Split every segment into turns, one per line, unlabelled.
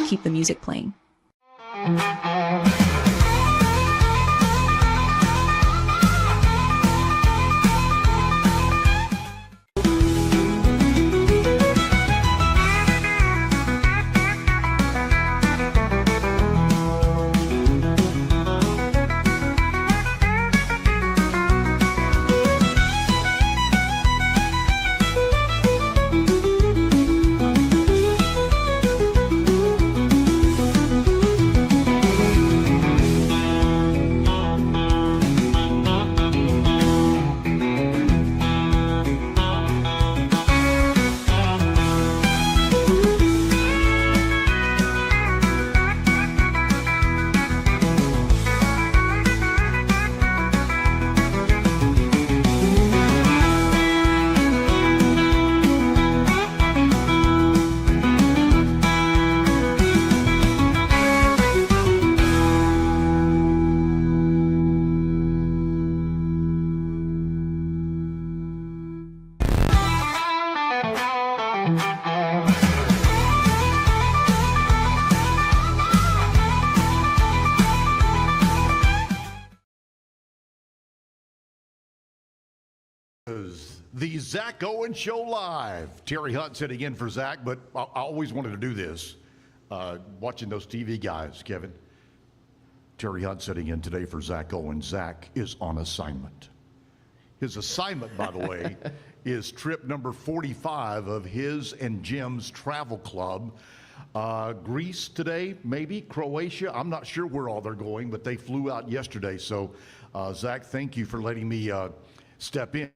keep the music playing.
The Zack Owen Show Live. Terry Hunt sitting in for Zack, but I always wanted to do this. Watching those TV guys, Kevin. Terry Hunt sitting in today for Zack Owen. Zack is on assignment. His assignment, by the way, is trip number 45 of his and Jim's travel club. Greece today, maybe Croatia. I'm not sure where all they're going, but they flew out yesterday. So, Zack, thank you for letting me step in.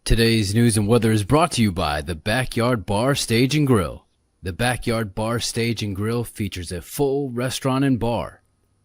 Today's news and weather is brought to you by the Backyard Bar, Stage and Grill. The Backyard Bar, Stage and Grill features a full restaurant and bar,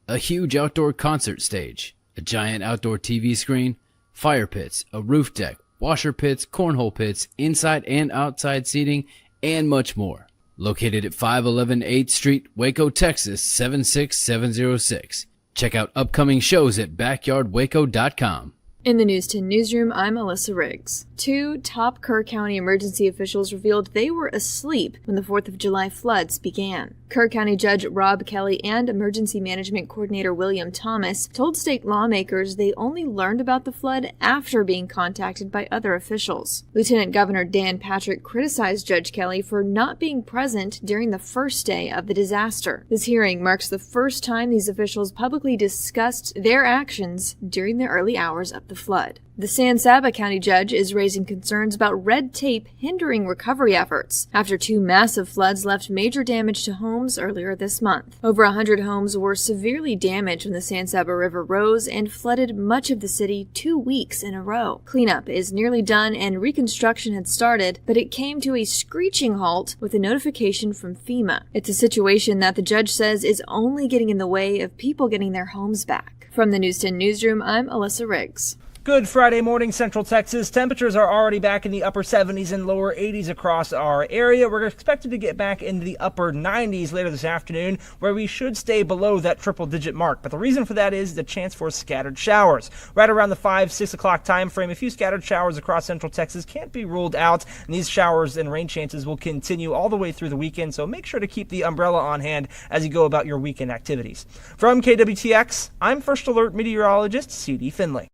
a huge outdoor concert stage, a giant outdoor TV screen, fire pits, a roof deck, washer pits, cornhole pits, inside and outside seating, and much more. Located at 511 8th Street, Waco, Texas 76706. Check out upcoming shows at backyardwaco.com.
In the News 10 newsroom, I'm Alyssa Riggs. Two top Kerr County emergency officials revealed they were asleep when the 4th of July floods began. Kerr County Judge Rob Kelly and Emergency Management Coordinator William Thomas told state lawmakers they only learned about the flood after being contacted by other officials. Lieutenant Governor Dan Patrick criticized Judge Kelly for not being present during the first day of the disaster. This hearing marks the first time these officials publicly discussed their actions during the early hours of the flood. The San Saba County judge is raising concerns about red tape hindering recovery efforts after two massive floods left major damage to homes earlier this month. Over 100 homes were severely damaged when the San Saba River rose and flooded much of the city 2 weeks in a row. Cleanup is nearly done and reconstruction had started, but it came to a screeching halt with a notification from FEMA. It's a situation that the judge says is only getting in the way of people getting their homes back. From the News 10 newsroom, I'm Alyssa Riggs.
Good Friday morning, Central Texas. Temperatures are already back in the upper 70s and lower 80s across our area. We're expected to get back into the upper 90s later this afternoon, where we should stay below that triple-digit mark. But the reason for that is the chance for scattered showers. Right around the 5-6 o'clock time frame, a few scattered showers across Central Texas can't be ruled out, and these showers and rain chances will continue all the way through the weekend, so make sure to keep the umbrella on hand as you go about your weekend activities. From KWTX, I'm First Alert Meteorologist C.D. Finley.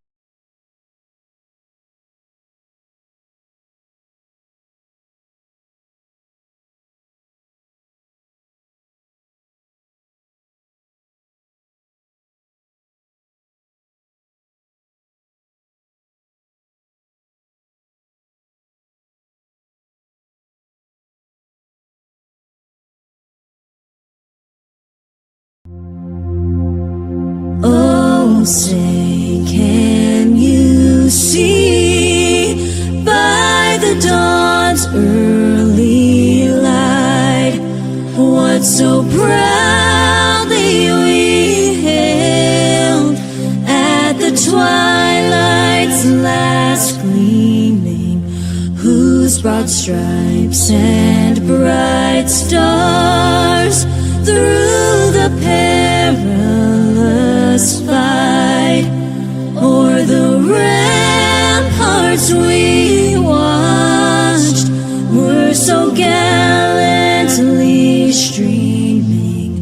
Oh, say, can you see by the dawn's early light what so proudly we hailed at the twilight's last gleaming, whose broad stripes and bright stars through the perilous fight o'er the ramparts we watched were so gallantly streaming,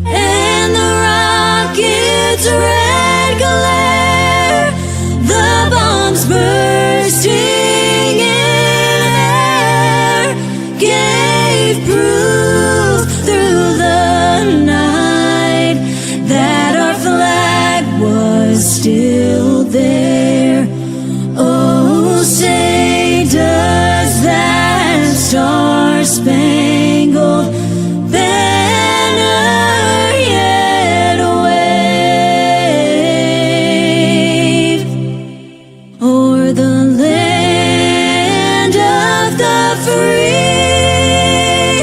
and the rocket's red glare, the bombs bursting in air, gave proof through the night that our flag was still there. Oh, say, does that star-spangled banner yet wave o'er the land of the free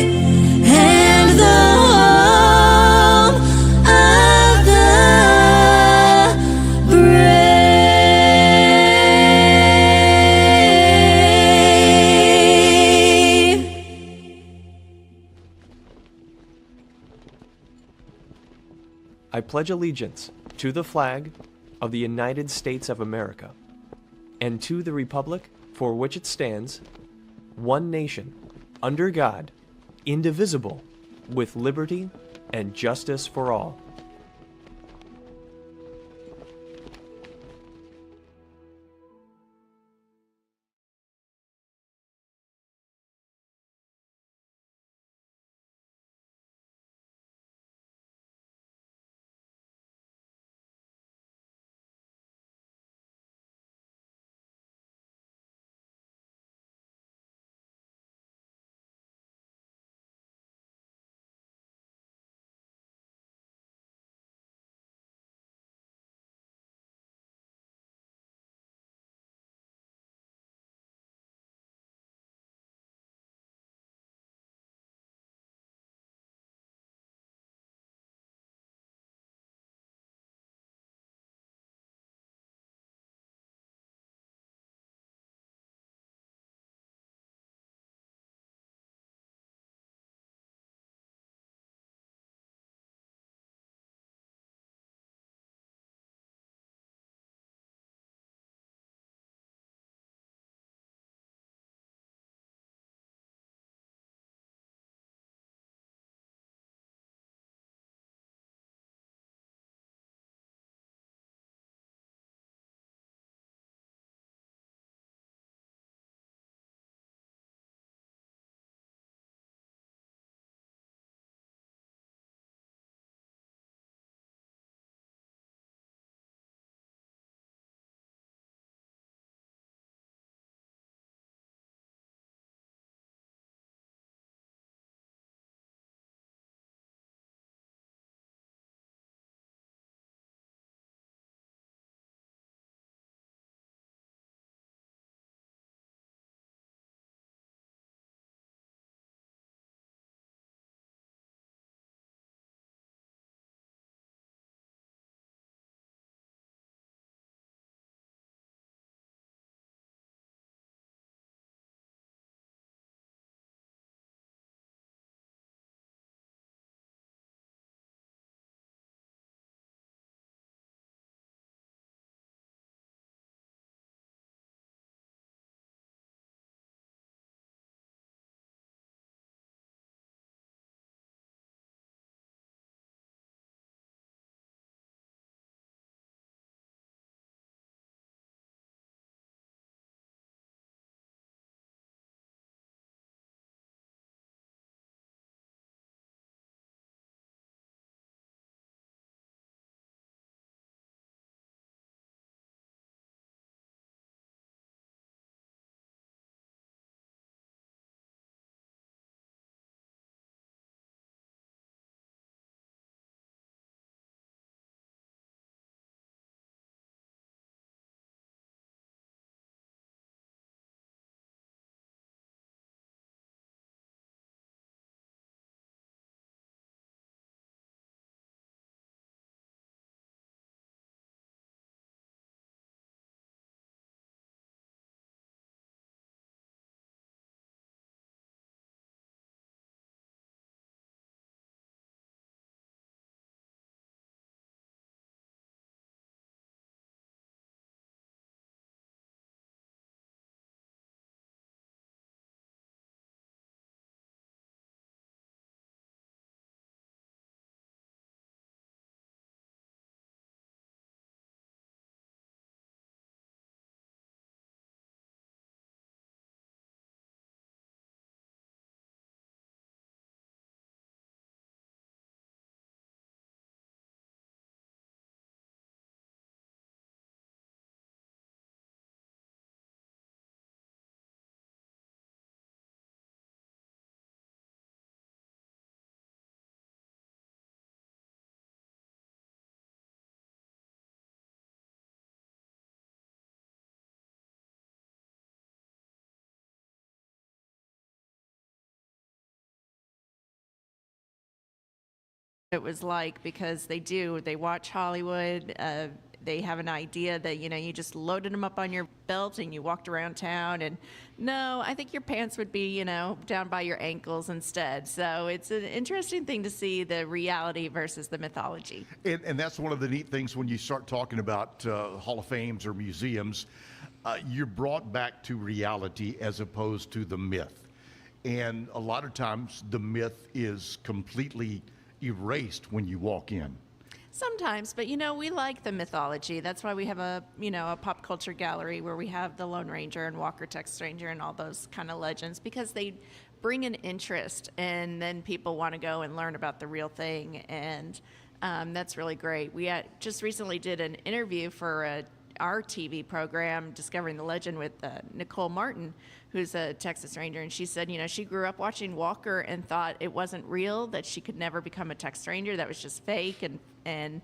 and the home of the brave?
I pledge allegiance to the flag of the United States of America and to the republic for which it stands, one nation, under God, indivisible, with liberty and justice for all.
it was like, because they watch Hollywood. They have an idea that, you just loaded them up on your belt and you walked around town. And no, I think your pants would be, down by your ankles instead. So it's an interesting thing to see the reality versus the mythology.
And that's one of the neat things when you start talking about Hall of Fames or museums. You're brought back to reality as opposed to the myth. And a lot of times the myth is completely erased when you walk in.
Sometimes, but we like the mythology. That's why we have a pop culture gallery where we have the Lone Ranger and Walker Texas Ranger and all those kind of legends, because they bring an interest, and then people want to go and learn about the real thing, and that's really great. We just recently did an interview for our TV program, Discovering the Legend, with Nicole Martin, who's a Texas Ranger, and she said, she grew up watching Walker and thought it wasn't real, that she could never become a Texas Ranger, that was just fake, and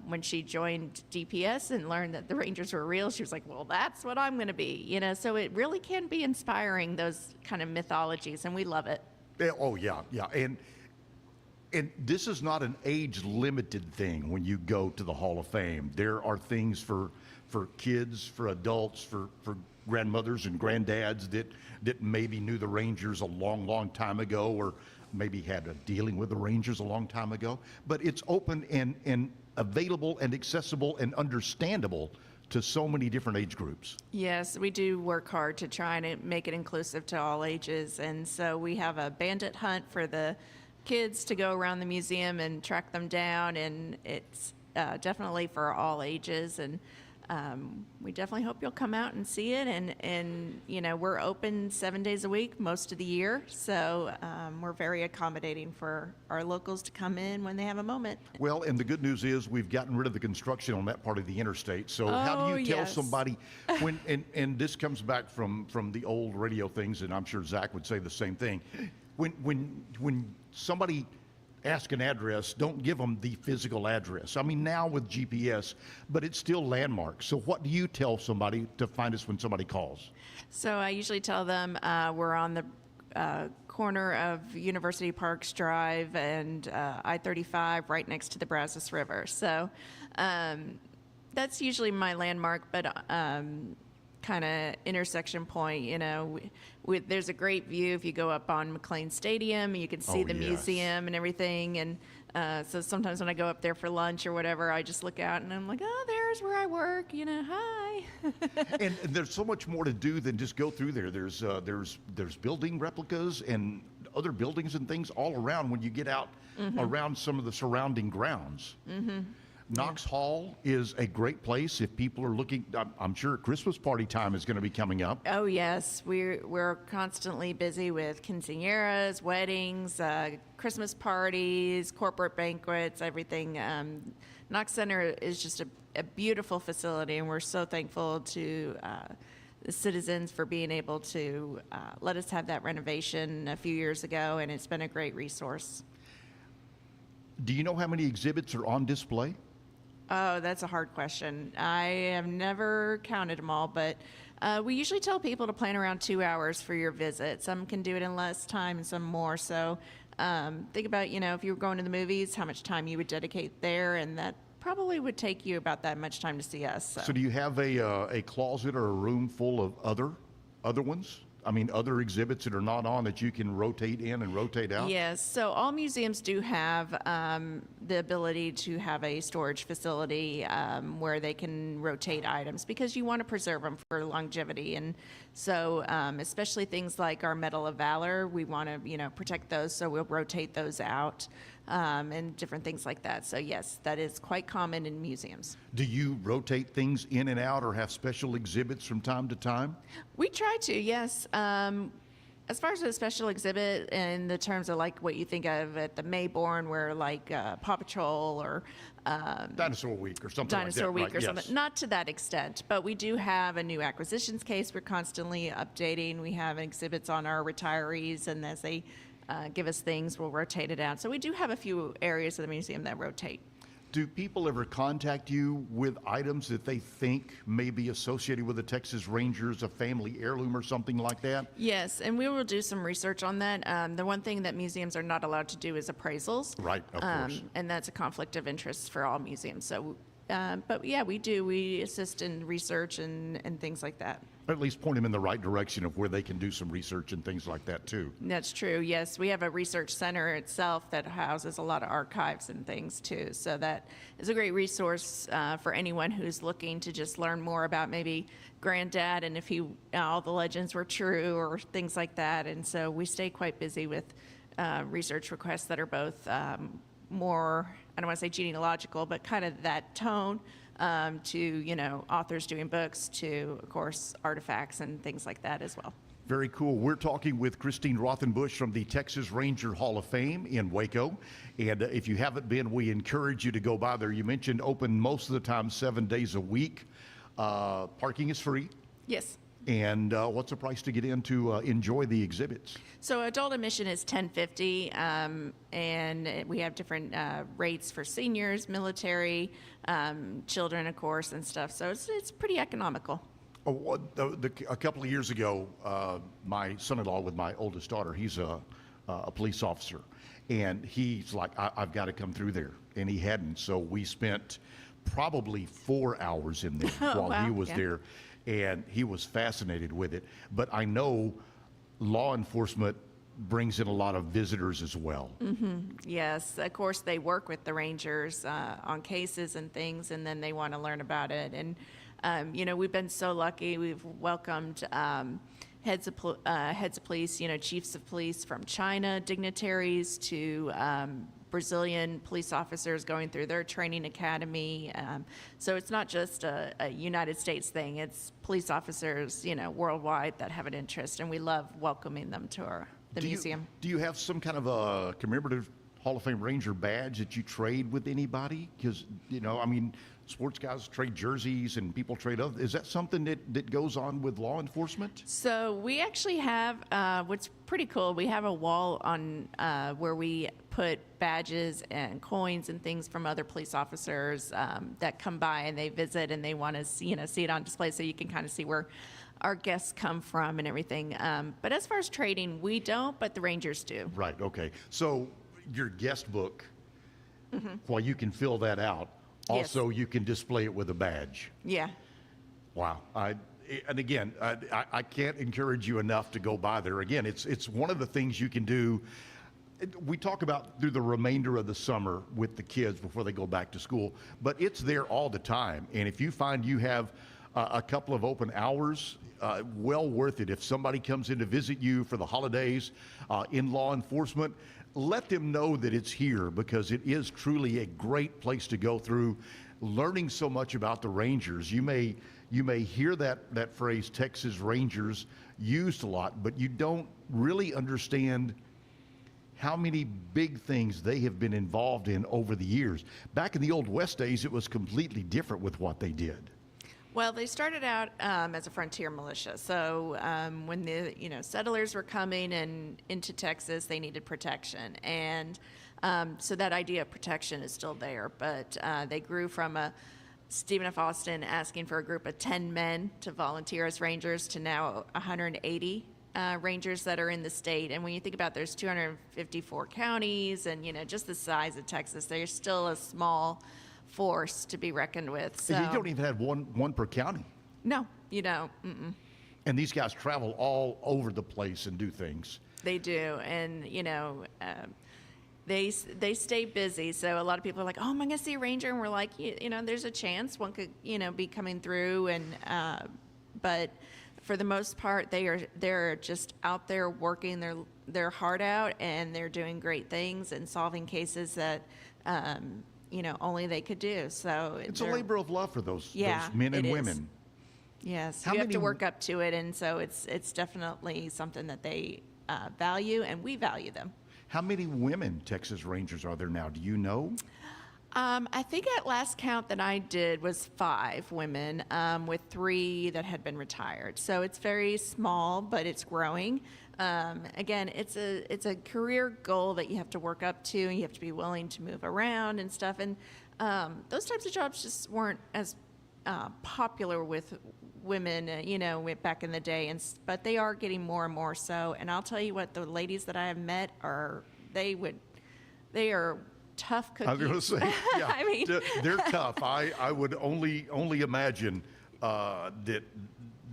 when she joined DPS and learned that the Rangers were real, she was like, well, that's what I'm going to be, so it really can be inspiring, those kind of mythologies, and we love it.
Oh, yeah. And this is not an age-limited thing when you go to the Hall of Fame. There are things for kids, for adults, for grandmothers and granddads that maybe knew the Rangers a long, long time ago, or maybe had a dealing with the Rangers a long time ago. But it's open and available and accessible and understandable to so many different age groups.
Yes, we do work hard to try and make it inclusive to all ages. And so we have a bandit hunt for the kids to go around the museum and track them down, and it's definitely for all ages, and we definitely hope you'll come out and see it, and we're open 7 days a week most of the year, so we're very accommodating for our locals to come in when they have a moment.
Well, and the good news is we've gotten rid of the construction on that part of the interstate, so how do you tell somebody when, and this comes back from the old radio things, and I'm sure Zach would say the same thing, when somebody asks an address, don't give them the physical address. I mean, now with GPS, but it's still landmarks. So what do you tell somebody to find us when somebody calls?
So I usually tell them we're on the corner of University Parks Drive and I-35, right next to the Brazos River. So that's usually my landmark, but kind of intersection point, there's a great view if you go up on McLean Stadium. You can see the museum and everything, and so sometimes when I go up there for lunch or whatever, I just look out and I'm like, oh, there's where I work, hi.
and there's so much more to do than just go through there. There's building replicas and other buildings and things all around when you get out around some of the surrounding grounds. Knox Hall is a great place if people are looking. I'm sure Christmas party time is going to be coming up.
Oh yes, we're constantly busy with quinceañeras, weddings, Christmas parties, corporate banquets, everything. Knox Center is just a beautiful facility, and we're so thankful to the citizens for being able to let us have that renovation a few years ago, and it's been a great resource.
Do you know how many exhibits are on display?
Oh, that's a hard question. I have never counted them all, but we usually tell people to plan around 2 hours for your visit. Some can do it in less time and some more. So think about, if you were going to the movies, how much time you would dedicate there, and that probably would take you about that much time to see us.
So do you have a closet or a room full of other ones? I mean, other exhibits that are not on that you can rotate in and rotate out?
Yes. So all museums do have the ability to have a storage facility where they can rotate items, because you want to preserve them for longevity. And so especially things like our Medal of Valor, we want to, protect those. So we'll rotate those out and different things like that. So yes, that is quite common in museums.
Do you rotate things in and out or have special exhibits from time to time?
We try to, yes. As far as a special exhibit in the terms of like what you think of at the Mayborn, where like Paw Patrol or
Dinosaur Week or something
Dinosaur
like that.
Week
right,
or something. Not to that extent, but we do have a new acquisitions case we're constantly updating. We have exhibits on our retirees, and as they give us things, we'll rotate it out. So we do have a few areas of the museum that rotate.
Do people ever contact you with items that they think may be associated with the Texas Rangers, a family heirloom or something like that?
Yes, and we will do some research on that. The one thing that museums are not allowed to do is appraisals.
Right, of course.
And that's a conflict of interest for all museums. So, but yeah, we do. We assist in research and things like that.
Or at least point them in the right direction of where they can do some research and things like that too.
That's true. Yes, we have a research center itself that houses a lot of archives and things too. So that is a great resource for anyone who's looking to just learn more about maybe Granddad and if all the legends were true or things like that. And so we stay quite busy with research requests that are both more, I don't want to say genealogical, but kind of that tone. To authors doing books, to of course artifacts and things like that as well.
Very cool. We're talking with Christine Rothenbush from the Texas Ranger Hall of Fame in Waco. And if you haven't been, we encourage you to go by there. You mentioned open most of the time 7 days a week. Parking is free.
Yes.
And what's the price to get in to enjoy the exhibits?
So adult admission is $10.50, and we have different rates for seniors, military, children, of course, and stuff. So it's pretty economical.
A couple of years ago, my son-in-law with my oldest daughter, he's a police officer, and he's like, I've got to come through there, and he hadn't. So we spent probably 4 hours in there while he was there. And he was fascinated with it. But I know law enforcement brings in a lot of visitors as well.
Mm-hmm. Yes, of course, they work with the Rangers on cases and things, and then they want to learn about it. And, we've been so lucky. We've welcomed heads of police, chiefs of police from China, dignitaries to Brazilian police officers going through their training academy. So it's not just a United States thing. It's police officers, worldwide that have an interest, and we love welcoming them to the museum.
Do you have some kind of a commemorative Hall of Fame Ranger badge that you trade with anybody? Because, sports guys trade jerseys and people trade other. Is that something that goes on with law enforcement?
So we actually have, what's pretty cool, we have a wall on where we put badges and coins and things from other police officers that come by and they visit and they want to see it on display, so you can kind of see where our guests come from and everything. But as far as trading, we don't, but the Rangers do.
Right, okay. So your guest book, while you can fill that out, also you can display it with a badge.
Yeah.
Wow. I can't encourage you enough to go by there. Again, it's one of the things you can do. We talk about through the remainder of the summer with the kids before they go back to school, but it's there all the time. And if you find you have a couple of open hours, well worth it. If somebody comes in to visit you for the holidays in law enforcement, let them know that it's here, because it is truly a great place to go through, learning so much about the Rangers. You may hear that phrase Texas Rangers used a lot, but you don't really understand how many big things they have been involved in over the years. Back in the old West days, it was completely different with what they did.
Well, they started out as a frontier militia. So when the settlers were coming into Texas, they needed protection, and so that idea of protection is still there. But they grew from Stephen F. Austin asking for a group of 10 men to volunteer as Rangers to now 180 Rangers that are in the state. And when you think about, there's 254 counties, and just the size of Texas, they're still a small force to be reckoned with. So
You don't even have one per county.
No, you don't. Mm-mm.
And these guys travel all over the place and do things.
They do, and they stay busy. So a lot of people are like, "Oh, am I going to see a Ranger?" And we're like, there's a chance one could be coming through, and but for the most part, they're just out there working their heart out, and they're doing great things and solving cases that only they could do. So
it's a labor of love for those men and women.
Yes, you have to work up to it, and so it's definitely something that they value, and we value them.
How many women Texas Rangers are there now? Do you know?
I think at last count that I did was 5 women, with 3 that had been retired. So it's very small, but it's growing. Again, it's a career goal that you have to work up to, and you have to be willing to move around and stuff. And those types of jobs just weren't as popular with women, back in the day. But they are getting more and more so. And I'll tell you what, the ladies that I have met they are tough cookies.
I was going to say, yeah,
I mean,
they're tough. I would only imagine that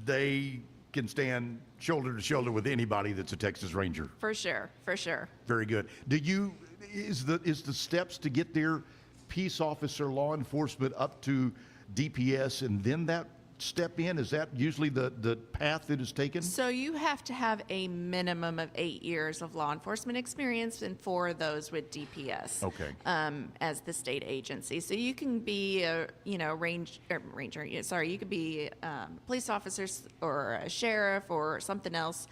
they can stand shoulder to shoulder with anybody that's a Texas Ranger.
For sure.
Very good. Is the steps to get their peace officer, law enforcement up to DPS, and then that step in? Is that usually the path that is taken?
So you have to have a minimum of 8 years of law enforcement experience, and 4 of those with DPS.
Okay.
As the state agency, so you can be a ranger. You could be police officers or a sheriff or something else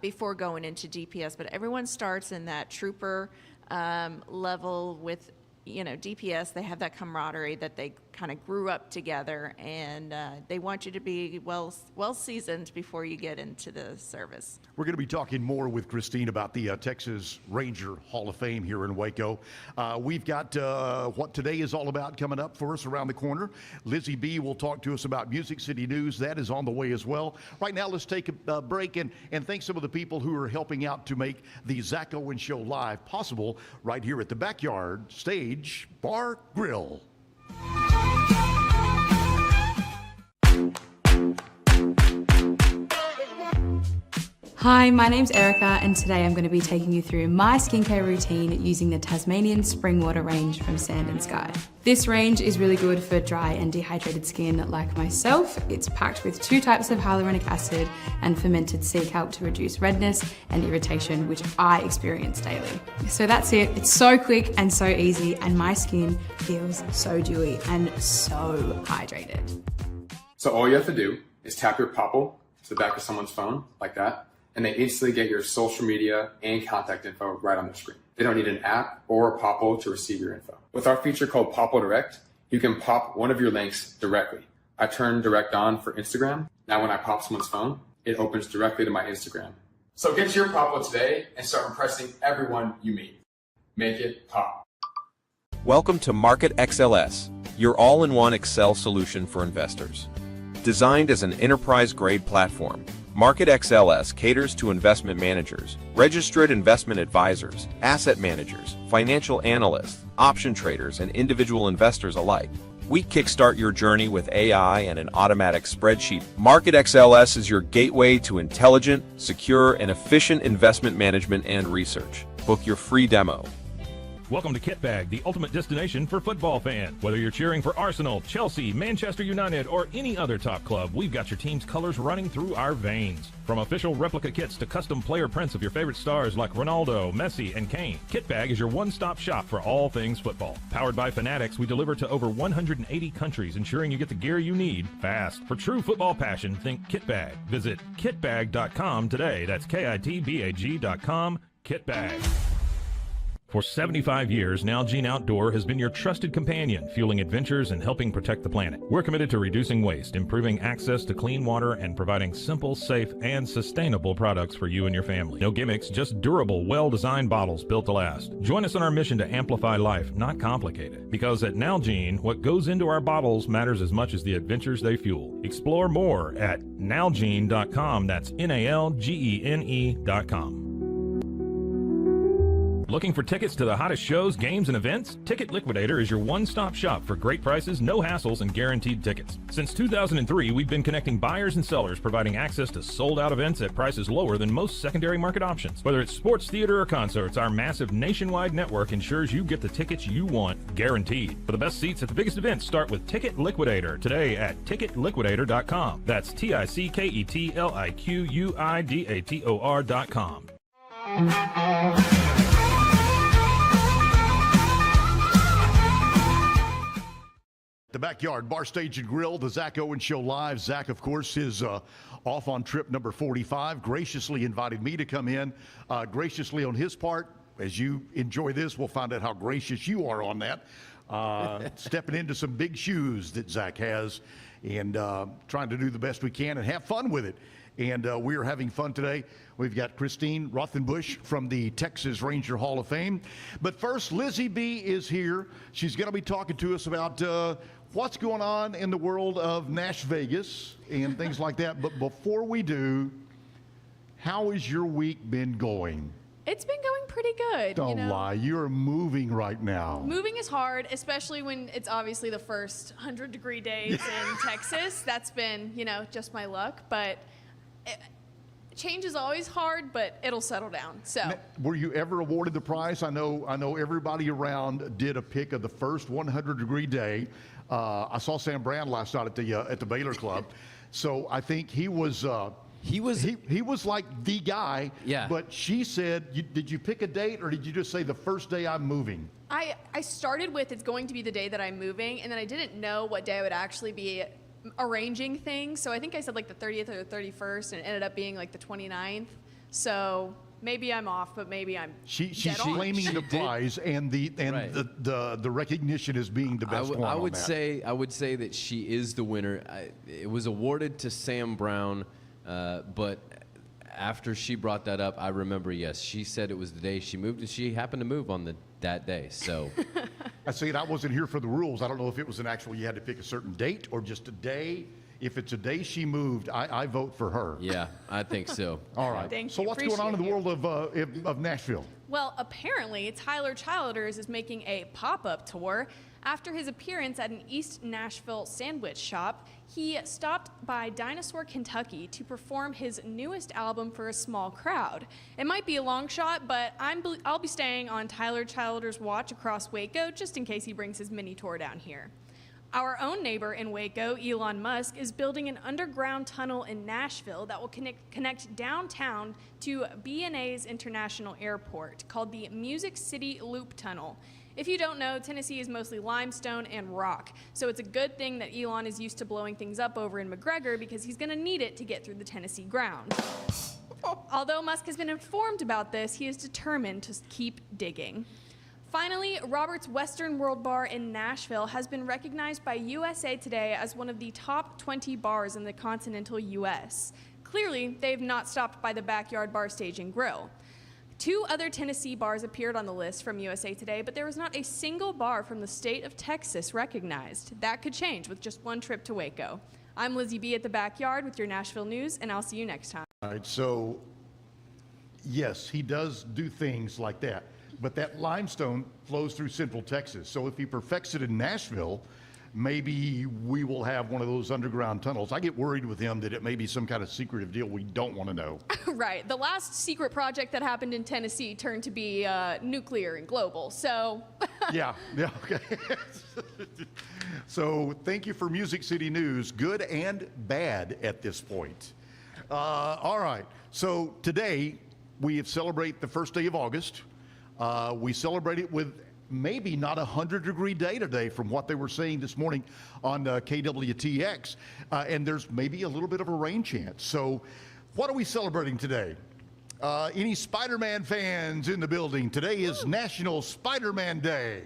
before going into DPS. But everyone starts in that trooper level with. DPS, they have that camaraderie that they kind of grew up together, and they want you to be well seasoned before you get into the service.
We're going to be talking more with Christine about the Texas Ranger Hall of Fame here in Waco. We've got what today is all about coming up for us around the corner. Lizzie B will talk to us about Music City News. That is on the way as well. Right now, let's take a break and thank some of the people who are helping out to make the Zack Owen Show live possible right here at the Backyard Stage Bar Grill.
Hi, my name's Erica, and today I'm going to be taking you through my skincare routine using the Tasmanian Spring Water range from Sand and Sky. This range is really good for dry and dehydrated skin like myself. It's packed with 2 types of hyaluronic acid and fermented sea kelp to reduce redness and irritation, which I experience daily. So that's it. It's so quick and so easy, and my skin feels so dewy and so hydrated.
So all you have to do is tap your Popple to the back of someone's phone, like that, and they instantly get your social media and contact info right on their screen. They don't need an app or a Popple to receive your info. With our feature called Popple Direct, you can pop one of your links directly. I turn Direct on for Instagram. Now when I pop someone's phone, it opens directly to my Instagram. So get your Popple today and start impressing everyone you meet. Make it pop.
Welcome to Market XLS, your all-in-one Excel solution for investors. Designed as an enterprise-grade platform, Market XLS caters to investment managers, registered investment advisors, asset managers, financial analysts, option traders, and individual investors alike. We kickstart your journey with AI and an automatic spreadsheet. Market XLS is your gateway to intelligent, secure, and efficient investment management and research. Book your free demo.
Welcome to Kit Bag, the ultimate destination for football fans. Whether you're cheering for Arsenal, Chelsea, Manchester United, or any other top club, we've got your team's colors running through our veins. From official replica kits to custom player prints of your favorite stars like Ronaldo, Messi, and Kane, Kit Bag is your one-stop shop for all things football. Powered by Fanatics, we deliver to over 180 countries, ensuring you get the gear you need fast. For true football passion, think Kit Bag. Visit kitbag.com today. That's kitbag.com. Kit Bag. For 75 years, Nalgene Outdoor has been your trusted companion, fueling adventures and helping protect the planet. We're committed to reducing waste, improving access to clean water, and providing simple, safe, and sustainable products for you and your family. No gimmicks, just durable, well-designed bottles built to last. Join us on our mission to amplify life, not complicate it. Because at Nalgene, what goes into our bottles matters as much as the adventures they fuel. Explore more at nalgene.com. That's NALGENE.com. Looking for tickets to the hottest shows, games, and events? Ticket Liquidator is your one-stop shop for great prices, no hassles, and guaranteed tickets. Since 2003, we've been connecting buyers and sellers, providing access to sold-out events at prices lower than most secondary market options. Whether it's sports, theater, or concerts, our massive nationwide network ensures you get the tickets you want, guaranteed. For the best seats at the biggest events, start with Ticket Liquidator today at ticketliquidator.com. That's TICKETLIQUIDATOR.com.
The Backyard Bar Stage and Grill, the Zack Owen Show live. Zack, of course, is off on trip number 45. Graciously invited me to come in. Graciously on his part, as you enjoy this, we'll find out how gracious you are on that. Stepping into some big shoes that Zack has, and trying to do the best we can and have fun with it. And we are having fun today. We've got Christine Rothenbush from the Texas Ranger Hall of Fame. But first, Lizzie B is here. She's going to be talking to us about what's going on in the world of Nash Vegas and things like that. But before we do, how has your week been going?
It's been going pretty good.
Don't lie. You're moving right now.
Moving is hard, especially when it's obviously the first 100-degree days in Texas. That's been, just my luck. But change is always hard, but it'll settle down. So,
were you ever awarded the prize? I know everybody around did a pick of the first 100-degree day. I saw Sam Brand last night at the Baylor Club. So I think he was like the guy.
Yeah.
But she said, did you pick a date, or did you just say the first day I'm moving?
I started with it's going to be the day that I'm moving, and then I didn't know what day I would actually be arranging things. So I think I said like the 30th or the 31st, and it ended up being like the 29th. So maybe I'm off, but maybe I'm
She's claiming the prize and the recognition as being the best one.
I would say that she is the winner. It was awarded to Sam Brown. But after she brought that up, I remember, yes, she said it was the day she moved, and she happened to move on that day. So
I see it. I wasn't here for the rules. I don't know if it was you had to pick a certain date or just a day. If it's a day she moved, I vote for her.
Yeah, I think so.
All right. So what's going on in the world of Nashville?
Well, apparently Tyler Childers is making a pop-up tour. After his appearance at an East Nashville sandwich shop, he stopped by Dinosaur, Kentucky to perform his newest album for a small crowd. It might be a long shot, but I'll be staying on Tyler Childers' watch across Waco just in case he brings his mini tour down here. Our own neighbor in Waco, Elon Musk, is building an underground tunnel in Nashville that will connect downtown to B&A's International Airport, called the Music City Loop Tunnel. If you don't know, Tennessee is mostly limestone and rock, so it's a good thing that Elon is used to blowing things up over in McGregor because he's going to need it to get through the Tennessee ground. Although Musk has been informed about this, he is determined to keep digging. Finally, Robert's Western World Bar in Nashville has been recognized by USA Today as one of the top 20 bars in the continental U.S. Clearly, they've not stopped by the Backyard Bar Stage and Grill. 2 other Tennessee bars appeared on the list from USA Today, but there was not a single bar from the state of Texas recognized. That could change with just one trip to Waco. I'm Lizzie B at the Backyard with your Nashville news, and I'll see you next time.
All right, so yes, he does do things like that, but that limestone flows through central Texas. So if he perfects it in Nashville, maybe we will have one of those underground tunnels. I get worried with him that it may be some kind of secretive deal we don't want to know.
Right. The last secret project that happened in Tennessee turned to be nuclear and global, so...
Yeah, okay. So thank you for Music City News, good and bad at this point. All right, so today we celebrate the first day of August. We celebrate it with maybe not 100-degree day today from what they were saying this morning on KWTX, and there's maybe a little bit of a rain chance. So what are we celebrating today? Any Spider-Man fans in the building? Today is National Spider-Man Day.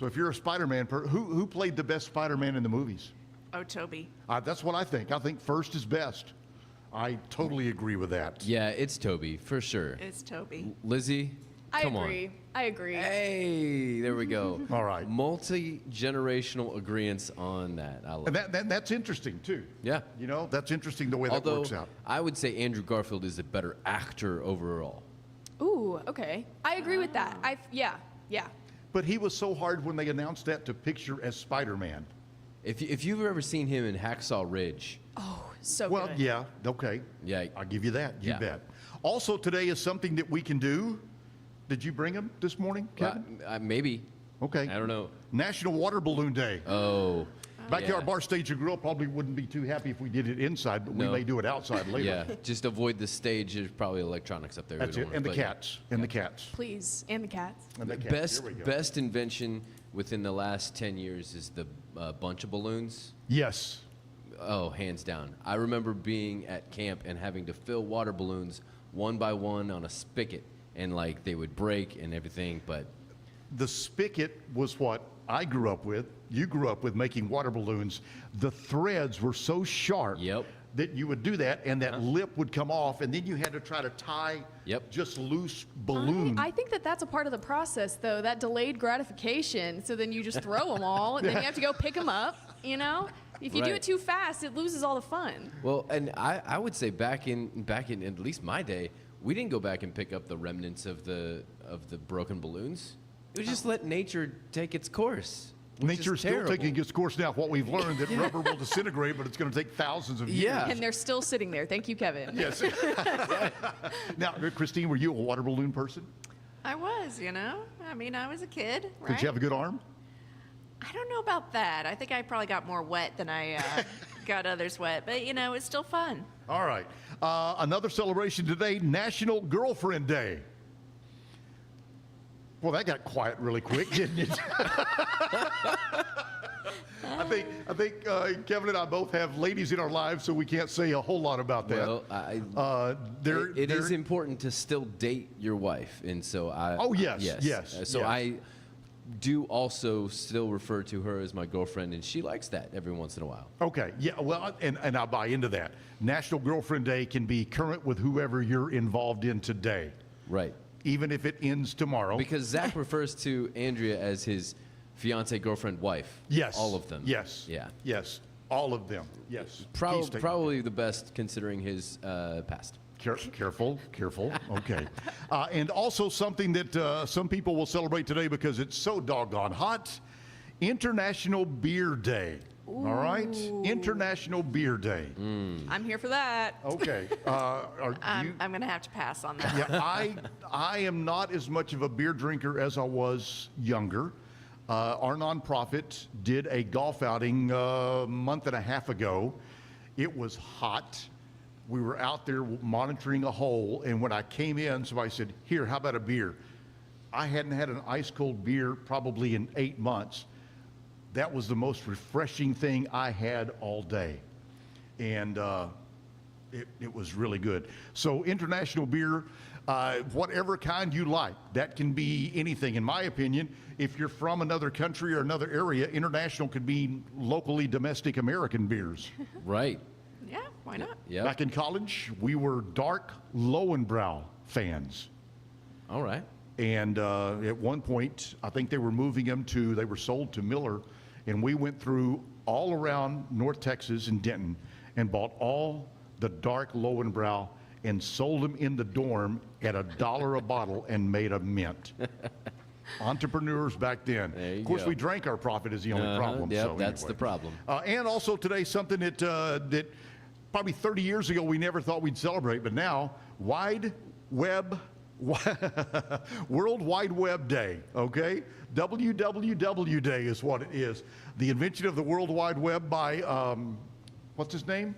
So if you're a Spider-Man, who played the best Spider-Man in the movies?
Oh, Toby.
That's what I think. I think first is best. I totally agree with that.
Yeah, it's Toby, for sure.
It's Toby.
Lizzie? Come on.
I agree.
Hey, there we go.
All right.
Multi-generational agreements on that. I love
and that's interesting, too.
Yeah.
You know, that's interesting the way that works out.
I would say Andrew Garfield is a better actor overall.
Ooh, okay. I agree with that. Yeah.
But he was so hard when they announced that to picture as Spider-Man.
If you've ever seen him in Hacksaw Ridge.
Oh, so
well,
good.
yeah, okay.
Yeah.
I'll give you that. You
Yeah.
bet. Also, today is something that we can do. Did you bring him this morning, Kevin?
Maybe.
Okay.
I don't know.
National Water Balloon Day.
Oh.
Backyard Bar Stage and Grill probably wouldn't be too happy if we did it inside, but we may do it outside later.
Yeah, just avoid the stage. There's probably electronics up there.
That's it. And the cats. And the cats.
Please. And the cats.
And the cats. Here we go.
Best invention within the last 10 years is the bunch of balloons.
Yes.
Oh, hands down. I remember being at camp and having to fill water balloons one by one on a spigot and like they would break and everything. But
The spigot was what I grew up with. You grew up with making water balloons. The threads were so sharp that you would do that, and that lip would come off, and then you had to try to tie just loose balloon.
I think that's a part of the process, though, that delayed gratification. So then you just throw them all, and then you have to go pick them up, you know? If you do it too fast, it loses all the fun.
Well, and I would say back in at least my day, we didn't go back and pick up the remnants of the broken balloons. It was just let nature take its course.
Nature's still taking its course now. What we've learned that rubber will disintegrate, but it's going to take thousands of years.
And they're still sitting there. Thank you, Kevin.
Yes. Now, Christine, were you a water balloon person?
I was, you know. I mean, I was a kid, right?
Did you have a good arm?
I don't know about that. I think I probably got more wet than I got others wet. But, you know, it's still fun.
All right. Another celebration today, National Girlfriend Day. Well, that got quiet really quick, didn't it? I think Kevin and I both have ladies in our lives, so we can't say a whole lot about that.
Well, it is important to still date your wife, and so I.
Oh yes.
So I do also still refer to her as my girlfriend, and she likes that every once in a while.
Okay. Yeah. Well, and I buy into that. National Girlfriend Day can be current with whoever you're involved in today.
Right.
Even if it ends tomorrow.
Because Zach refers to Andrea as his fiance, girlfriend, wife.
Yes.
All of them.
Yes.
Yeah.
Yes. All of them. Yes.
Probably the best considering his past.
Careful. Okay. And also something that some people will celebrate today because it's so doggone hot, International Beer Day.
Ooh.
All right? International Beer Day.
I'm here for that.
Okay.
I'm going to have to pass on that.
Yeah, I am not as much of a beer drinker as I was younger. Our nonprofit did a golf outing a month and a half ago. It was hot. We were out there monitoring a hole, and when I came in, somebody said, "Here, how about a beer?" I hadn't had an ice cold beer probably in 8 months. That was the most refreshing thing I had all day. And it was really good. So International Beer, whatever kind you like, that can be anything. In my opinion, if you're from another country or another area, international could be locally domestic American beers.
Right.
Yeah, why not?
Yeah.
Back in college, we were dark Lowenbrow fans.
All right.
And at one point, I think they were sold to Miller, and we went through all around North Texas and Denton and bought all the dark Lowenbrow and sold them in the dorm at $1 a bottle and made a mint. Entrepreneurs back then. Of course, we drank our profit is the only problem.
Yeah,
so
that's
anyway.
the problem.
And also today, something that probably 30 years ago we never thought we'd celebrate, but now, World Wide Web Day, okay? WWW Day is what it is. The invention of the World Wide Web by, what's his name?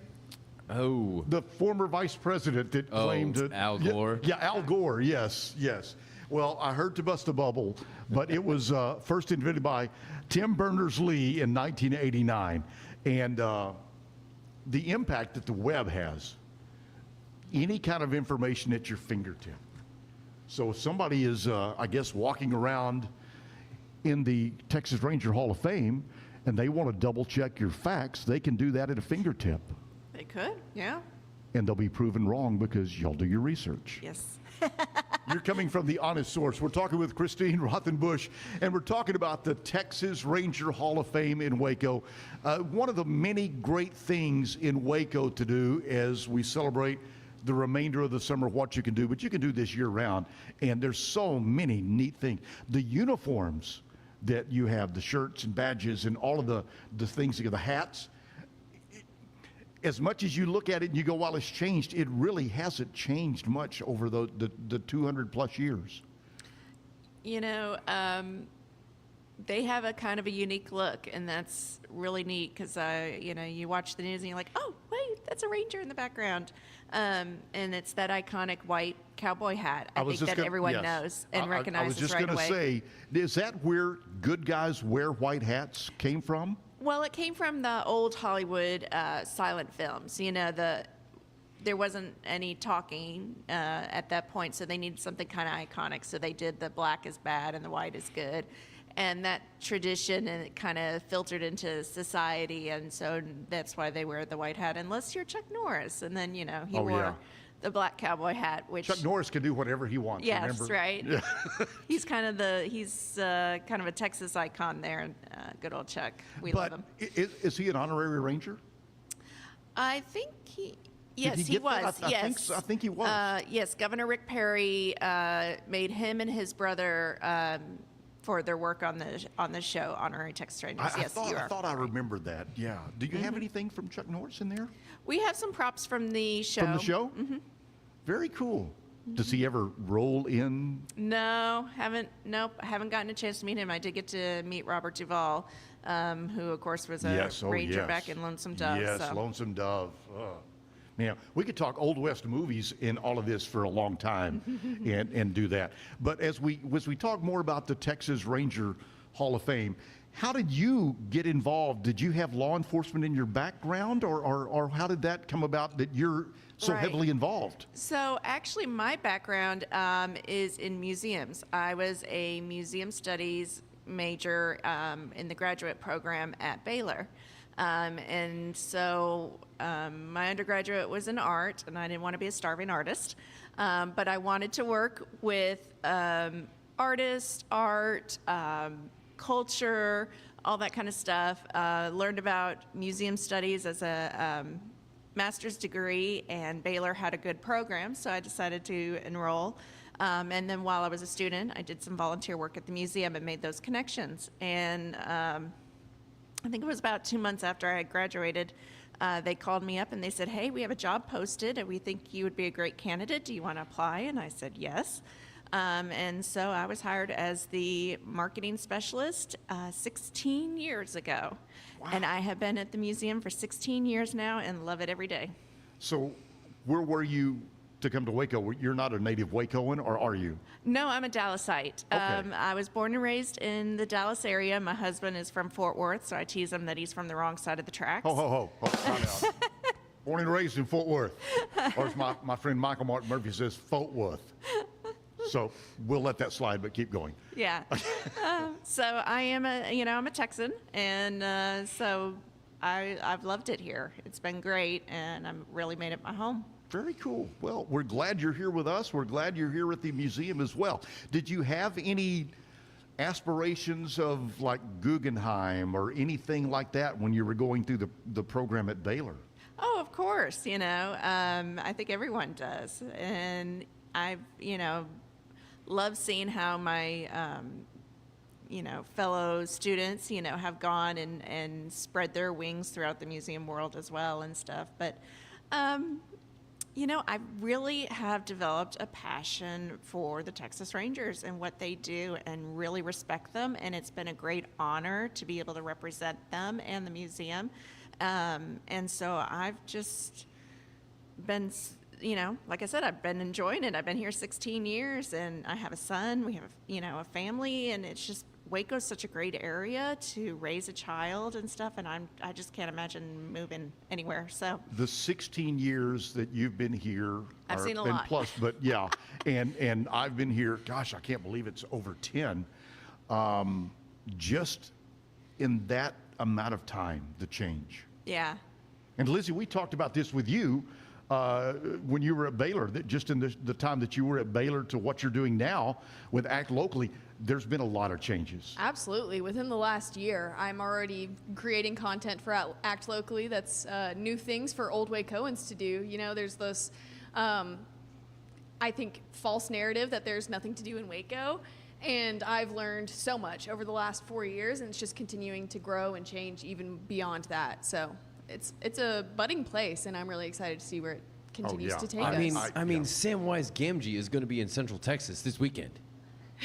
Oh.
The former vice president that claimed it.
Al Gore?
Yeah, Al Gore, yes. Well, I heard to bust a bubble, but it was first invented by Tim Berners-Lee in 1989. And the impact that the web has, any kind of information at your fingertip. So if somebody is, I guess, walking around in the Texas Ranger Hall of Fame and they want to double check your facts, they can do that at a fingertip.
They could, yeah.
And they'll be proven wrong because y'all do your research.
Yes.
You're coming from the honest source. We're talking with Christine Rothenbush, and we're talking about the Texas Ranger Hall of Fame in Waco. One of the many great things in Waco to do as we celebrate the remainder of the summer, what you can do, but you can do this year round, and there's so many neat things. The uniforms that you have, the shirts and badges and all of the things, the hats, as much as you look at it and you go, well, it's changed, it really hasn't changed much over the 200 plus years.
You know, they have a kind of a unique look, and that's really neat because, you watch the news and you're like, oh, wait, that's a ranger in the background. And it's that iconic white cowboy hat. I think that everyone knows and recognizes right away.
I was just going to say, is that where good guys wear white hats came from?
Well, it came from the old Hollywood silent films. You know, there wasn't any talking at that point, so they needed something kind of iconic. So they did the black is bad and the white is good. And that tradition, and it kind of filtered into society, and so that's why they wear the white hat, unless you're Chuck Norris. And then, he wore the black cowboy hat, which
Chuck Norris can do whatever he wants.
yes,
remember?
right. Yeah. He's kind of a Texas icon there. Good old Chuck. We love him.
Is he an honorary Ranger?
I think yes,
he
was. Yes,
I think he was.
Yes, Governor Rick Perry made him and his brother for their work on the show, Honorary Texas Rangers.
I thought I remembered that. Yeah. Do you have anything from Chuck Norris in there?
We have some props from the show.
From the show? Mm-hmm. Very cool. Does he ever roll in?
No, Nope, I haven't gotten a chance to meet him. I did get to meet Robert Duvall, who of course was a ranger back in Lonesome Dove.
Yes,
so.
Lonesome Dove. Man, we could talk Old West movies in all of this for a long time and do that. But as we talk more about the Texas Ranger Hall of Fame, how did you get involved? Did you have law enforcement in your background, or how did that come about that you're so heavily involved?
So actually my background is in museums. I was a museum studies major in the graduate program at Baylor. And so my undergraduate was in art, and I didn't want to be a starving artist, but I wanted to work with artists, art, culture, all that kind of stuff. Learned about museum studies as a master's degree, and Baylor had a good program, so I decided to enroll. And then while I was a student, I did some volunteer work at the museum and made those connections. And I think it was about 2 months after I had graduated, they called me up and they said, hey, we have a job posted and we think you would be a great candidate. Do you want to apply? And I said, yes. And so I was hired as the marketing specialist 16 years ago. Wow. And I have been at the museum for 16 years now and love it every day.
So where were you to come to Waco? You're not a native Wacoan, or are you?
No, I'm a Dallasite.
Okay.
I was born and raised in the Dallas area. My husband is from Fort Worth, so I tease him that he's from the wrong side of the tracks.
Ho. Time out. Born and raised in Fort Worth. Or as my friend Michael Martin Murphy says, Fort Worth. So we'll let that slide, but keep going.
Yeah. So I am I'm a Texan, and so I've loved it here. It's been great, and I'm really made it my home.
Very cool. Well, we're glad you're here with us. We're glad you're here at the museum as well. Did you have any aspirations of like Guggenheim or anything like that when you were going through the program at Baylor?
Oh, of course. I think everyone does. And I've, love seeing how my, fellow students, have gone and spread their wings throughout the museum world as well and stuff. But, I really have developed a passion for the Texas Rangers and what they do and really respect them. And it's been a great honor to be able to represent them and the museum. And so I've just been, like I said, I've been enjoying it. I've been here 16 years and I have a son. We have, a family, and it's just, Waco's such a great area to raise a child and stuff, and I just can't imagine moving anywhere. So
the 16 years that you've been here,
I've seen a lot.
And plus, but yeah, and I've been here. Gosh, I can't believe it's over 10. Just in that amount of time, the change.
Yeah.
And Lizzie, we talked about this with you when you were at Baylor. That just in the time that you were at Baylor to what you're doing now with Act Locally, there's been a lot of changes.
Absolutely. Within the last year, I'm already creating content for Act Locally that's new things for old Wacoans to do. There's this, I think, false narrative that there's nothing to do in Waco. And I've learned so much over the last 4 years, and it's just continuing to grow and change even beyond that. So it's a budding place, and I'm really excited to see where it continues to take us.
I mean, Samwise Gamgee is going to be in Central Texas this weekend.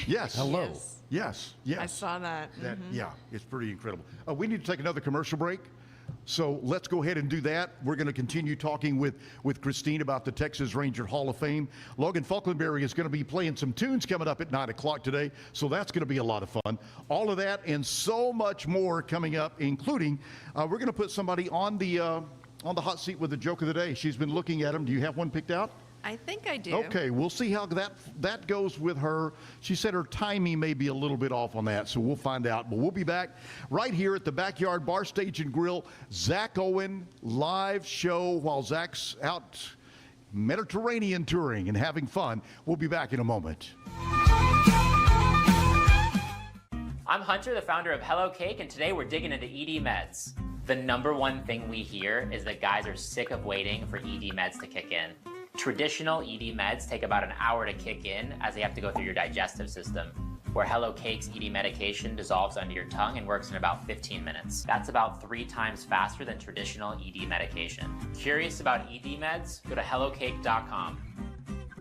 Yes.
Hello.
Yes.
I saw that.
Yeah, it's pretty incredible. We need to take another commercial break. So let's go ahead and do that. We're going to continue talking with Christine about the Texas Ranger Hall of Fame. Logan Faulkenbery is going to be playing some tunes coming up at 9 o'clock today, so that's going to be a lot of fun. All of that and so much more coming up, including we're going to put somebody on the on the hot seat with the joke of the day. She's been looking at them. Do you have one picked out?
I think I do.
Okay, we'll see how that goes with her. She said her timing may be a little bit off on that, so we'll find out. But we'll be back right here at the Backyard Bar, Stage and Grill. Zack Owen live show while Zack's out Mediterranean touring and having fun. We'll be back in a moment.
I'm Hunter, the founder of Hello Cake, and today we're digging into ED meds. The number one thing we hear is that guys are sick of waiting for ED meds to kick in. Traditional ED meds take about an hour to kick in as they have to go through your digestive system, where Hello Cake's ED medication dissolves under your tongue and works in about 15 minutes. That's about 3 times faster than traditional ED medication. Curious about ED meds? Go to hellocake.com.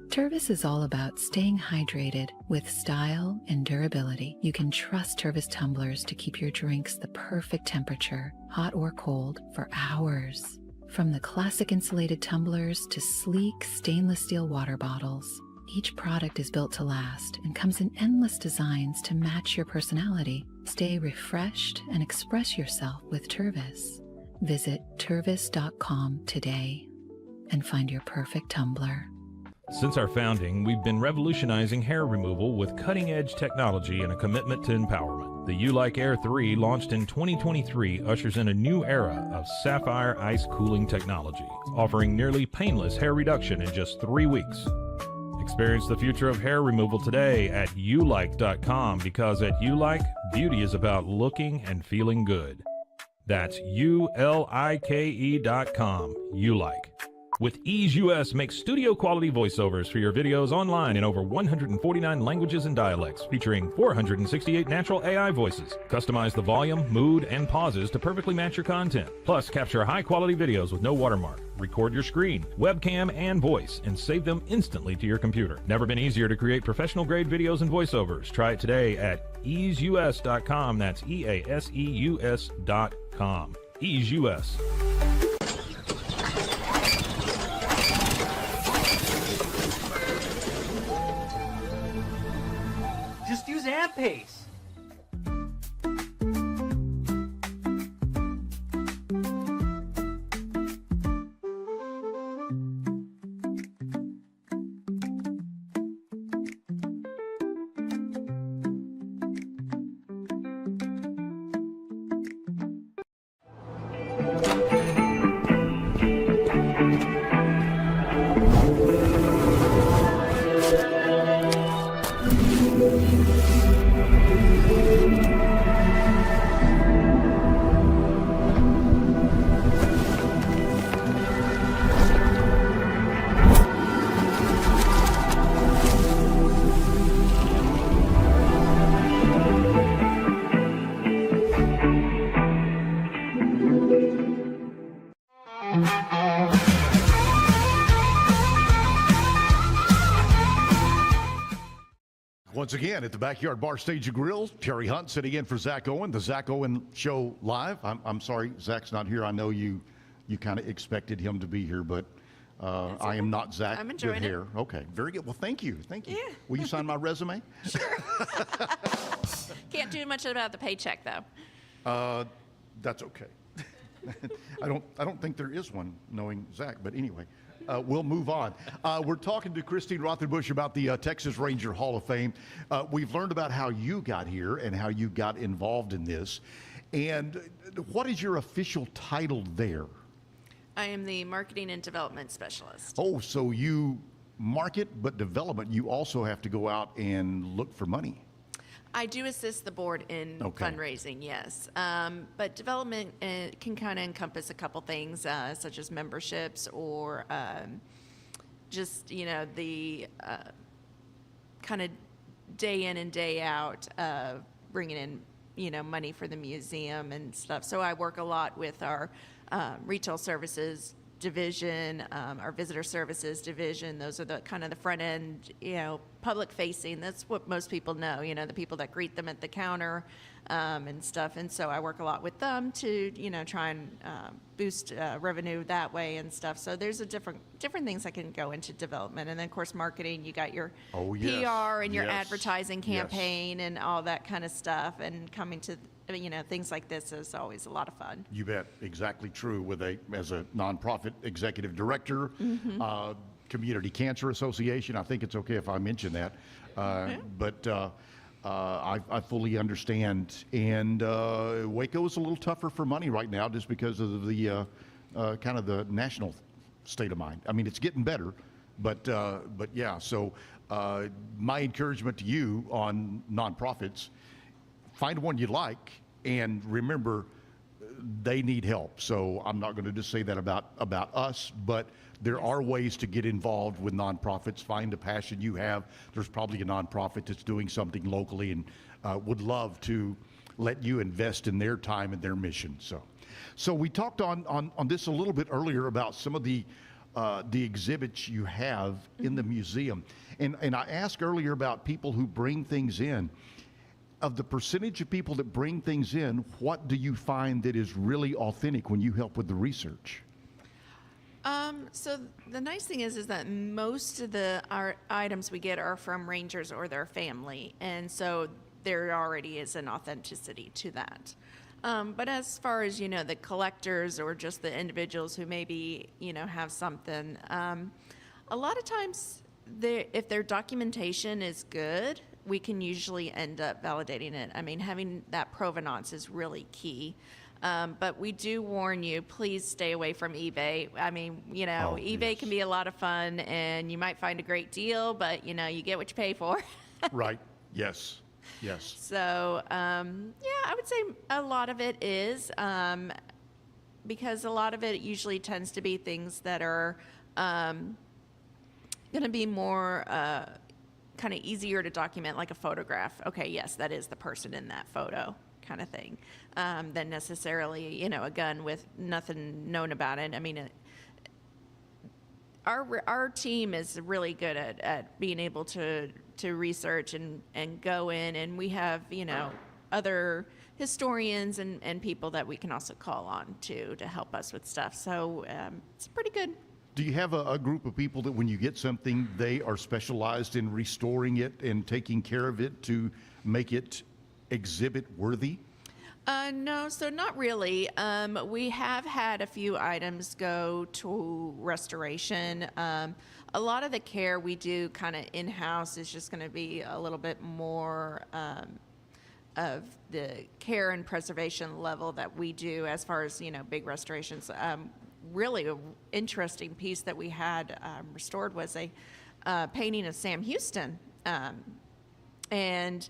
Tervis is all about staying hydrated with style and durability. You can trust Tervis tumblers to keep your drinks the perfect temperature, hot or cold, for hours. From the classic insulated tumblers to sleek stainless steel water bottles, each product is built to last and comes in endless designs to match your personality. Stay refreshed and express yourself with Tervis. Visit tervis.com today and find your perfect tumbler.
Since our founding, we've been revolutionizing hair removal with cutting-edge technology and a commitment to empowerment. The U-Like Air 3, launched in 2023, ushers in a new era of sapphire ice cooling technology, offering nearly painless hair reduction in just 3 weeks. Experience the future of hair removal today at ulike.com, because at U-Like, beauty is about looking and feeling good. That's ulike.com, U-Like. With Ease US, make studio quality voiceovers for your videos online in over 149 languages and dialects, featuring 468 natural AI voices. Customize the volume, mood, and pauses to perfectly match your content. Plus, capture high quality videos with no watermark. Record your screen, webcam, and voice, and save them instantly to your computer. Never been easier to create professional grade videos and voiceovers. Try it today at easeus.com. That's EASEUS.com. Ease US.
Just use AMP-Pace.
Once again, at the Backyard Bar, Stage and Grill, Terry Hunt sitting in for Zack Owen, the Zack Owen Show live. I'm sorry, Zack's not here. I know you kind of expected him to be here, but I am not Zack.
I'm enjoying it.
Okay, very good. Well, thank you.
Yeah.
Will you sign my resume?
Can't do much about the paycheck, though.
That's okay. I don't think there is one, knowing Zack, but anyway. We'll move on. We're talking to Christine Rothenbush about the Texas Ranger Hall of Fame. We've learned about how you got here and how you got involved in this. And what is your official title there?
I am the Marketing and Development Specialist.
Oh, so you market, but development, you also have to go out and look for money.
I do assist the board in fundraising, yes. But development can kind of encompass a couple things, such as memberships or just, the kind of day in and day out bringing in, money for the museum and stuff. So I work a lot with our retail services division, our visitor services division. Those are the kind of the front end, public facing. That's what most people know, the people that greet them at the counter and stuff. And so I work a lot with them to, try and boost revenue that way and stuff. So there's a different things that can go into development. And then of course, marketing, you got your PR and your advertising campaign and all that kind of stuff, and coming to things like this is always a lot of fun.
You bet. Exactly true. As a nonprofit executive director, Community Cancer Association. I think it's okay if I mention that, but I fully understand. And Waco is a little tougher for money right now, just because of the kind of the national state of mind. I mean, it's getting better, but yeah. So my encouragement to you on nonprofits: find one you like, and remember, they need help. So I'm not going to just say that about us, but there are ways to get involved with nonprofits. Find a passion you have. There's probably a nonprofit that's doing something locally and would love to let you invest in their time and their mission. So we talked on this a little bit earlier about some of the exhibits you have in the museum. And I asked earlier about people who bring things in. Of the percentage of people that bring things in, what do you find that is really authentic when you help with the research?
So the nice thing is that most of our items we get are from rangers or their family, and so there already is an authenticity to that. But as far as the collectors or just the individuals who maybe have something, a lot of times if their documentation is good, we can usually end up validating it. I mean, having that provenance is really key. But we do warn you, please stay away from eBay. I mean, eBay can be a lot of fun, and you might find a great deal, but you get what you pay for.
Right. Yes.
So, I would say a lot of it is, because a lot of it usually tends to be things that are going to be more kind of easier to document, like a photograph. Okay, yes, that is the person in that photo, kind of thing, than necessarily, a gun with nothing known about it. I mean, our team is really good at being able to research and go in, and we have, other historians and people that we can also call on to help us with stuff. So it's pretty good.
Do you have a group of people that when you get something, they are specialized in restoring it and taking care of it to make it exhibit worthy?
No, so not really. We have had a few items go to restoration. A lot of the care we do kind of in-house is just going to be a little bit more of the care and preservation level that we do as far as, big restorations. Really an interesting piece that we had restored was a painting of Sam Houston. And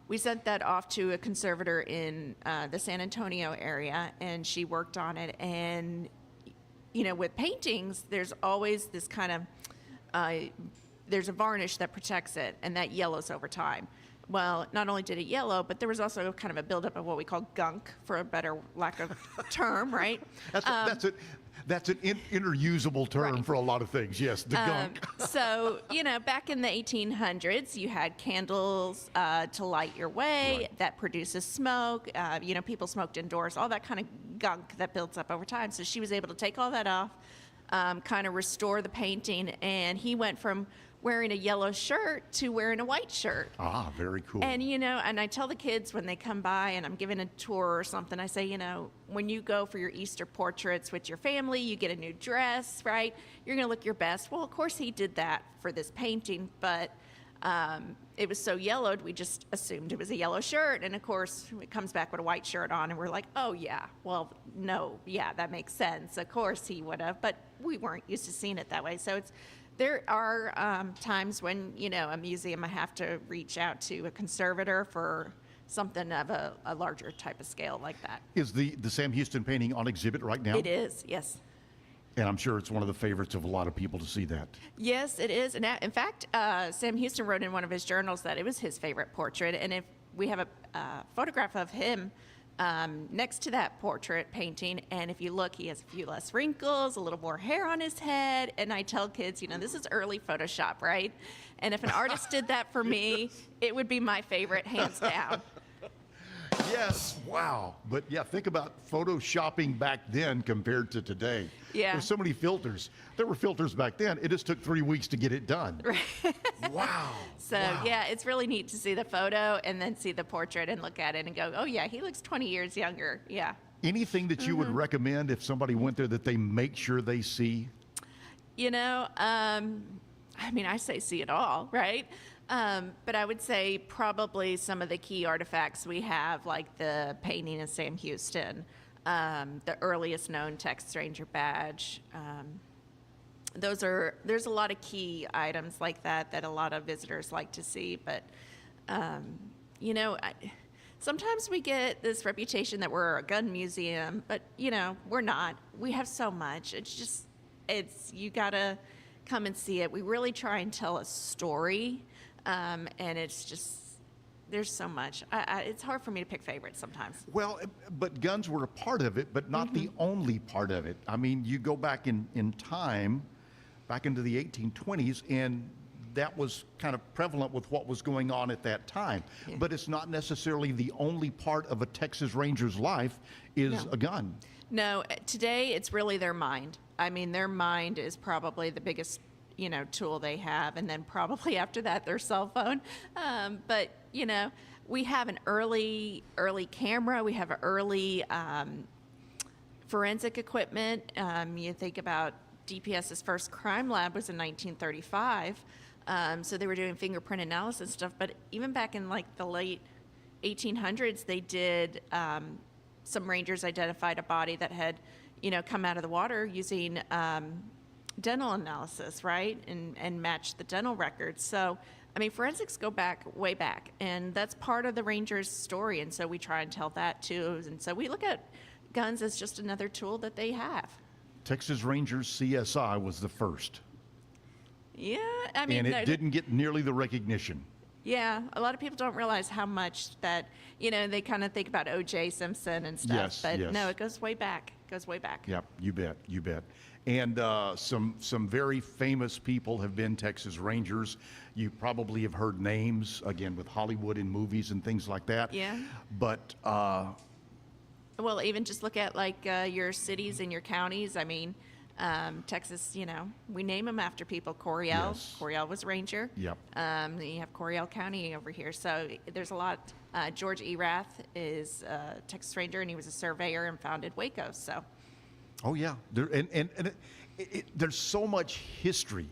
we sent that off to a conservator in the San Antonio area, and she worked on it. And, with paintings, there's always this kind of, there's a varnish that protects it, and that yellows over time. Well, not only did it yellow, but there was also kind of a buildup of what we call gunk, for a better lack of term, right?
That's an interusable term for a lot of things. Yes, the gunk.
So, back in the 1800s, you had candles to light your way that produces smoke. People smoked indoors, all that kind of gunk that builds up over time. So she was able to take all that off, kind of restore the painting, and he went from wearing a yellow shirt to wearing a white shirt.
Ah, very cool.
And, and I tell the kids when they come by and I'm giving a tour or something, I say, when you go for your Easter portraits with your family, you get a new dress, right? You're going to look your best. Well, of course he did that for this painting, but it was so yellowed, we just assumed it was a yellow shirt. And of course, it comes back with a white shirt on and we're like, oh yeah, well, no, yeah, that makes sense. Of course he would have, but we weren't used to seeing it that way. So there are times when, a museum, I have to reach out to a conservator for something of a larger type of scale like that.
Is the Sam Houston painting on exhibit right now?
It is, yes.
And I'm sure it's one of the favorites of a lot of people to see that.
Yes, it is. And in fact, Sam Houston wrote in one of his journals that it was his favorite portrait. And if we have a photograph of him next to that portrait painting, and if you look, he has a few less wrinkles, a little more hair on his head, and I tell kids, this is early Photoshop, right? And if an artist did that for me, it would be my favorite, hands down.
Yes, wow. But yeah, think about photoshopping back then compared to today.
Yeah.
There's so many filters. There were filters back then. It just took 3 weeks to get it done.
Right.
Wow.
So yeah, it's really neat to see the photo and then see the portrait and look at it and go, oh yeah, he looks 20 years younger. Yeah.
Anything that you would recommend if somebody went there that they make sure they see?
You know, I mean, I say see it all, right? But I would say probably some of the key artifacts we have, like the painting of Sam Houston, the earliest known Texas Ranger badge. There's a lot of key items like that a lot of visitors like to see. But, you know, sometimes we get this reputation that we're a gun museum, but, you know, we're not. We have so much. You got to come and see it. We really try and tell a story. And it's just, there's so much. It's hard for me to pick favorites sometimes.
Well, but guns were a part of it, but not the only part of it. I mean, you go back in time, back into the 1820s, and that was kind of prevalent with what was going on at that time. Yeah. But it's not necessarily the only part of a Texas Ranger's life is a gun.
No, today it's really their mind. I mean, their mind is probably the biggest tool they have, and then probably after that their cell phone. But we have an early camera. We have an early forensic equipment. You think about DPS's first crime lab was in 1935, so they were doing fingerprint analysis stuff. But even back in like the late 1800s, they did. Some rangers identified a body that had come out of the water using dental analysis, right, and match the dental records. So, I mean, forensics go way back, and that's part of the Rangers' story, and so we try and tell that too. And so we look at guns as just another tool that they have.
Texas Rangers CSI was the first.
Yeah, I mean,
and it didn't get nearly the recognition.
Yeah, a lot of people don't realize how much that, they kind of think about O.J. Simpson and stuff.
Yes,
but
yes.
No, it goes way back. It goes way back.
Yep, you bet. And some very famous people have been Texas Rangers. You probably have heard names, again, with Hollywood and movies and things like that.
Yeah.
But...
well, even just look at, like, your cities and your counties. I mean... Texas, we name them after people. Coryell.
Yes.
Coryell was Ranger.
Yep.
Then you have Coryell County over here. So there's a lot. George Erath is a Texas Ranger, and he was a surveyor and founded Waco. So.
Oh yeah, there's so much history.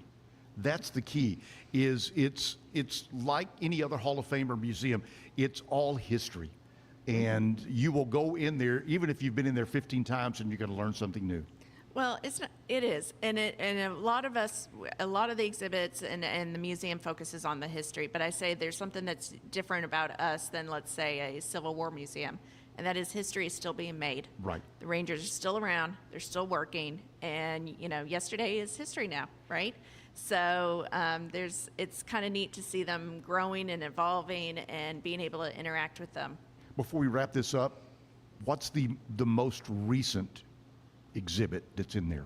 That's the key. It's like any other Hall of Fame or museum. It's all history, and you will go in there even if you've been in there 15 times, and you're going to learn something new.
Well, it is, and a lot of the exhibits and the museum focuses on the history. But I say there's something that's different about us than, let's say, a Civil War museum, and that is history is still being made.
Right.
The Rangers are still around. They're still working, and yesterday is history now, right? So it's kind of neat to see them growing and evolving and being able to interact with them.
Before we wrap this up, what's the most recent exhibit that's in there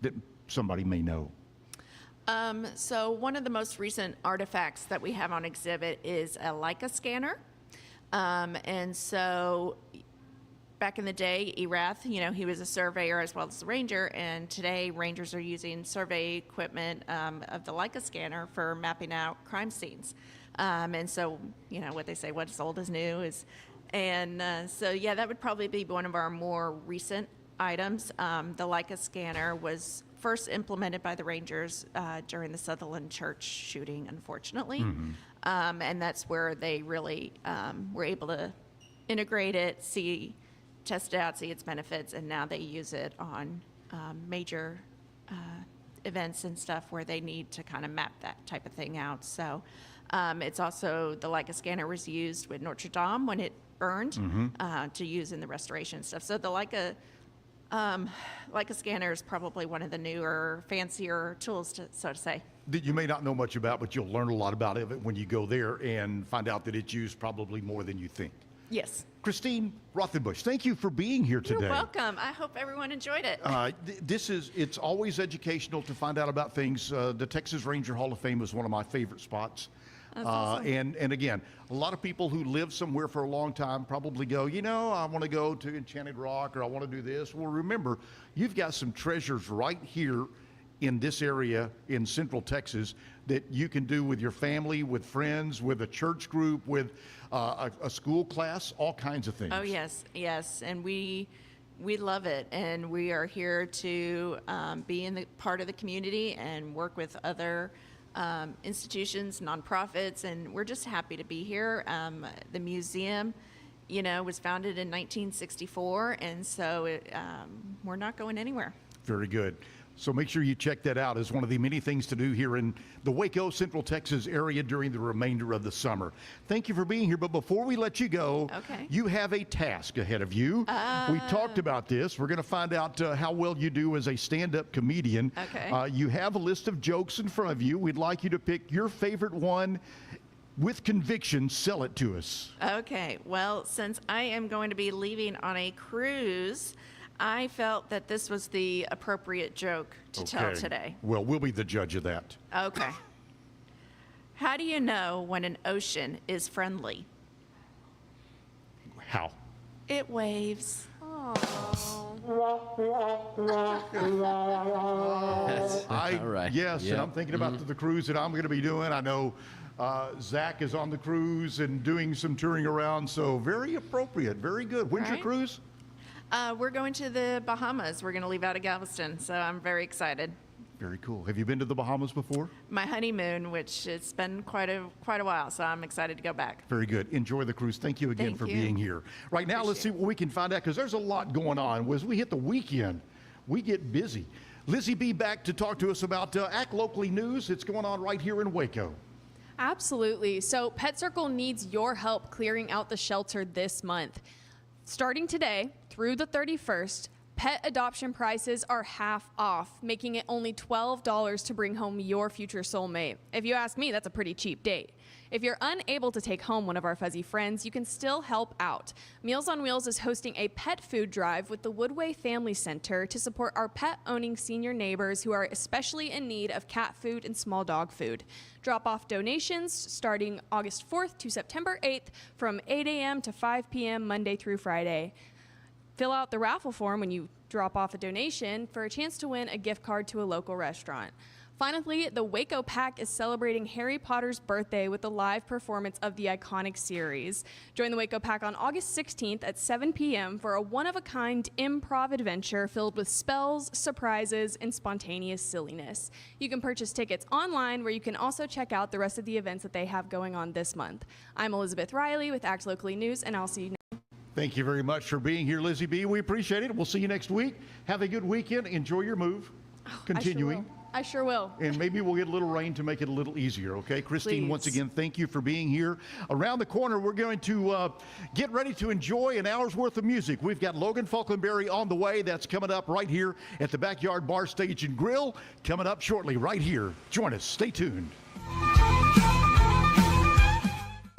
that somebody may know?
So one of the most recent artifacts that we have on exhibit is a Leica scanner. And so back in the day, Erath, he was a surveyor as well as a ranger, and today rangers are using survey equipment of the Leica scanner for mapping out crime scenes. And so, what they say, what's old is new is, and so yeah, that would probably be one of our more recent items. The Leica scanner was first implemented by the Rangers during the Sutherland Church shooting, unfortunately. Mm-hmm. And that's where they really were able to integrate it, test it out, see its benefits, and now they use it on major events and stuff where they need to kind of map that type of thing out. So it's also, the Leica scanner was used with Notre Dame when it burned to use in the restoration stuff. So the Leica scanner is probably one of the newer, fancier tools, so to say.
That you may not know much about, but you'll learn a lot about it when you go there and find out that it's used probably more than you think.
Yes.
Christine Rothenbush, thank you for being here today.
You're welcome. I hope everyone enjoyed it.
It's always educational to find out about things. The Texas Ranger Hall of Fame is one of my favorite spots.
That's awesome.
And again, a lot of people who live somewhere for a long time probably go, I want to go to Enchanted Rock, or I want to do this. Well, remember, you've got some treasures right here in this area in Central Texas that you can do with your family, with friends, with a church group, with a school class, all kinds of things.
Oh, yes. And we love it. And we are here to be in the part of the community and work with other institutions, nonprofits, and we're just happy to be here. The museum, was founded in 1964, and so we're not going anywhere.
Very good. So make sure you check that out as one of the many things to do here in the Waco, Central Texas area during the remainder of the summer. Thank you for being here. But before we let you go, you have a task ahead of you. We talked about this. We're going to find out how well you do as a stand-up comedian. You have a list of jokes in front of you. We'd like you to pick your favorite one. With conviction, sell it to us.
Okay. Well, since I am going to be leaving on a cruise, I felt that this was the appropriate joke to tell today.
Well, we'll be the judge of that.
Okay. How do you know when an ocean is friendly?
How?
It waves.
Yes, and I'm thinking about the cruise that I'm going to be doing. I know Zach is on the cruise and doing some touring around, so very appropriate, very good. When's your cruise?
We're going to the Bahamas. We're going to leave out of Galveston, so I'm very excited.
Very cool. Have you been to the Bahamas before?
My honeymoon, which it's been quite a while, so I'm excited to go back.
Very good. Enjoy the cruise. Thank you again for being here. Right now, let's see what we can find out, because there's a lot going on. As we hit the weekend, we get busy. Lizzie B back to talk to us about Act Locally News. It's going on right here in Waco.
Absolutely. So Pet Circle needs your help clearing out the shelter this month. Starting today through the 31st, pet adoption prices are half off, making it only $12 to bring home your future soulmate. If you ask me, that's a pretty cheap date. If you're unable to take home one of our fuzzy friends, you can still help out. Meals on Wheels is hosting a pet food drive with the Woodway Family Center to support our pet-owning senior neighbors who are especially in need of cat food and small dog food. Drop off donations starting August 4th to September 8th from 8 a.m. to 5 p.m. Monday through Friday. Fill out the raffle form when you drop off a donation for a chance to win a gift card to a local restaurant. Finally, the Waco Pack is celebrating Harry Potter's birthday with a live performance of the iconic series. Join the Waco Pack on August 16th at 7 p.m. for a one-of-a-kind improv adventure filled with spells, surprises, and spontaneous silliness. You can purchase tickets online, where you can also check out the rest of the events that they have going on this month. I'm Elizabeth Riley with Act Locally News, and I'll see you next week.
Thank you very much for being here, Lizzie B. We appreciate it. We'll see you next week. Have a good weekend. Enjoy your move. Continuing.
I sure will.
And maybe we'll get a little rain to make it a little easier, okay? Christine, once again, thank you for being here. Around the corner, we're going to get ready to enjoy an hour's worth of music. We've got Logan Faulkenbery on the way. That's coming up right here at the Backyard Bar, Stage, and Grill. Coming up shortly right here. Join us. Stay tuned.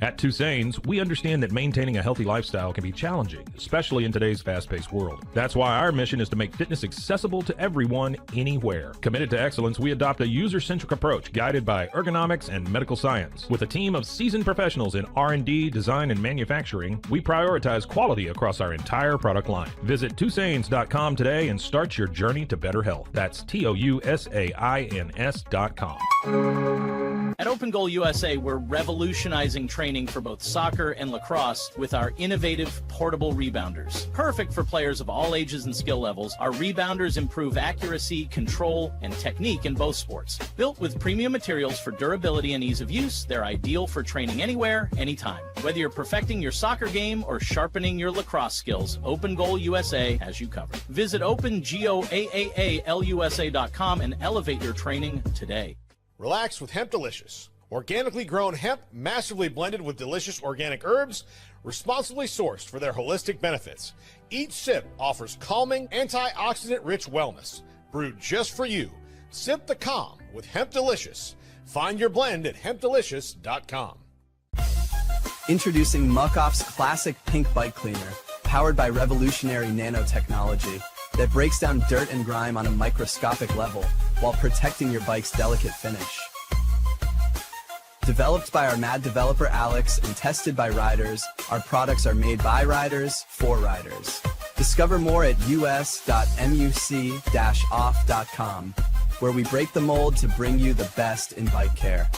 At Tusain's, we understand that maintaining a healthy lifestyle can be challenging, especially in today's fast-paced world. That's why our mission is to make fitness accessible to everyone, anywhere. Committed to excellence, we adopt a user-centric approach guided by ergonomics and medical science. With a team of seasoned professionals in R&D, design, and manufacturing, we prioritize quality across our entire product line. Visit Tusains.com today and start your journey to better health. That's TOUSAINS.com.
At Open Goal USA, we're revolutionizing training for both soccer and lacrosse with our innovative portable rebounders. Perfect for players of all ages and skill levels, our rebounders improve accuracy, control, and technique in both sports. Built with premium materials for durability and ease of use, they're ideal for training anywhere, anytime. Whether you're perfecting your soccer game or sharpening your lacrosse skills, Open Goal USA has you covered. Visit OpenGoAAALUSA.com and elevate your training today.
Relax with Hemp Delicious. Organically grown hemp, massively blended with delicious organic herbs, responsibly sourced for their holistic benefits. Each sip offers calming, antioxidant-rich wellness. Brewed just for you. Sip the calm with Hemp Delicious. Find your blend at hempdelicious.com.
Introducing Muck-Off's classic pink bike cleaner, powered by revolutionary nanotechnology that breaks down dirt and grime on a microscopic level while protecting your bike's delicate finish. Developed by our mad developer Alex and tested by riders, our products are made by riders for riders. Discover more at us.muc-off.com, where we break the mold to bring you the best in bike care.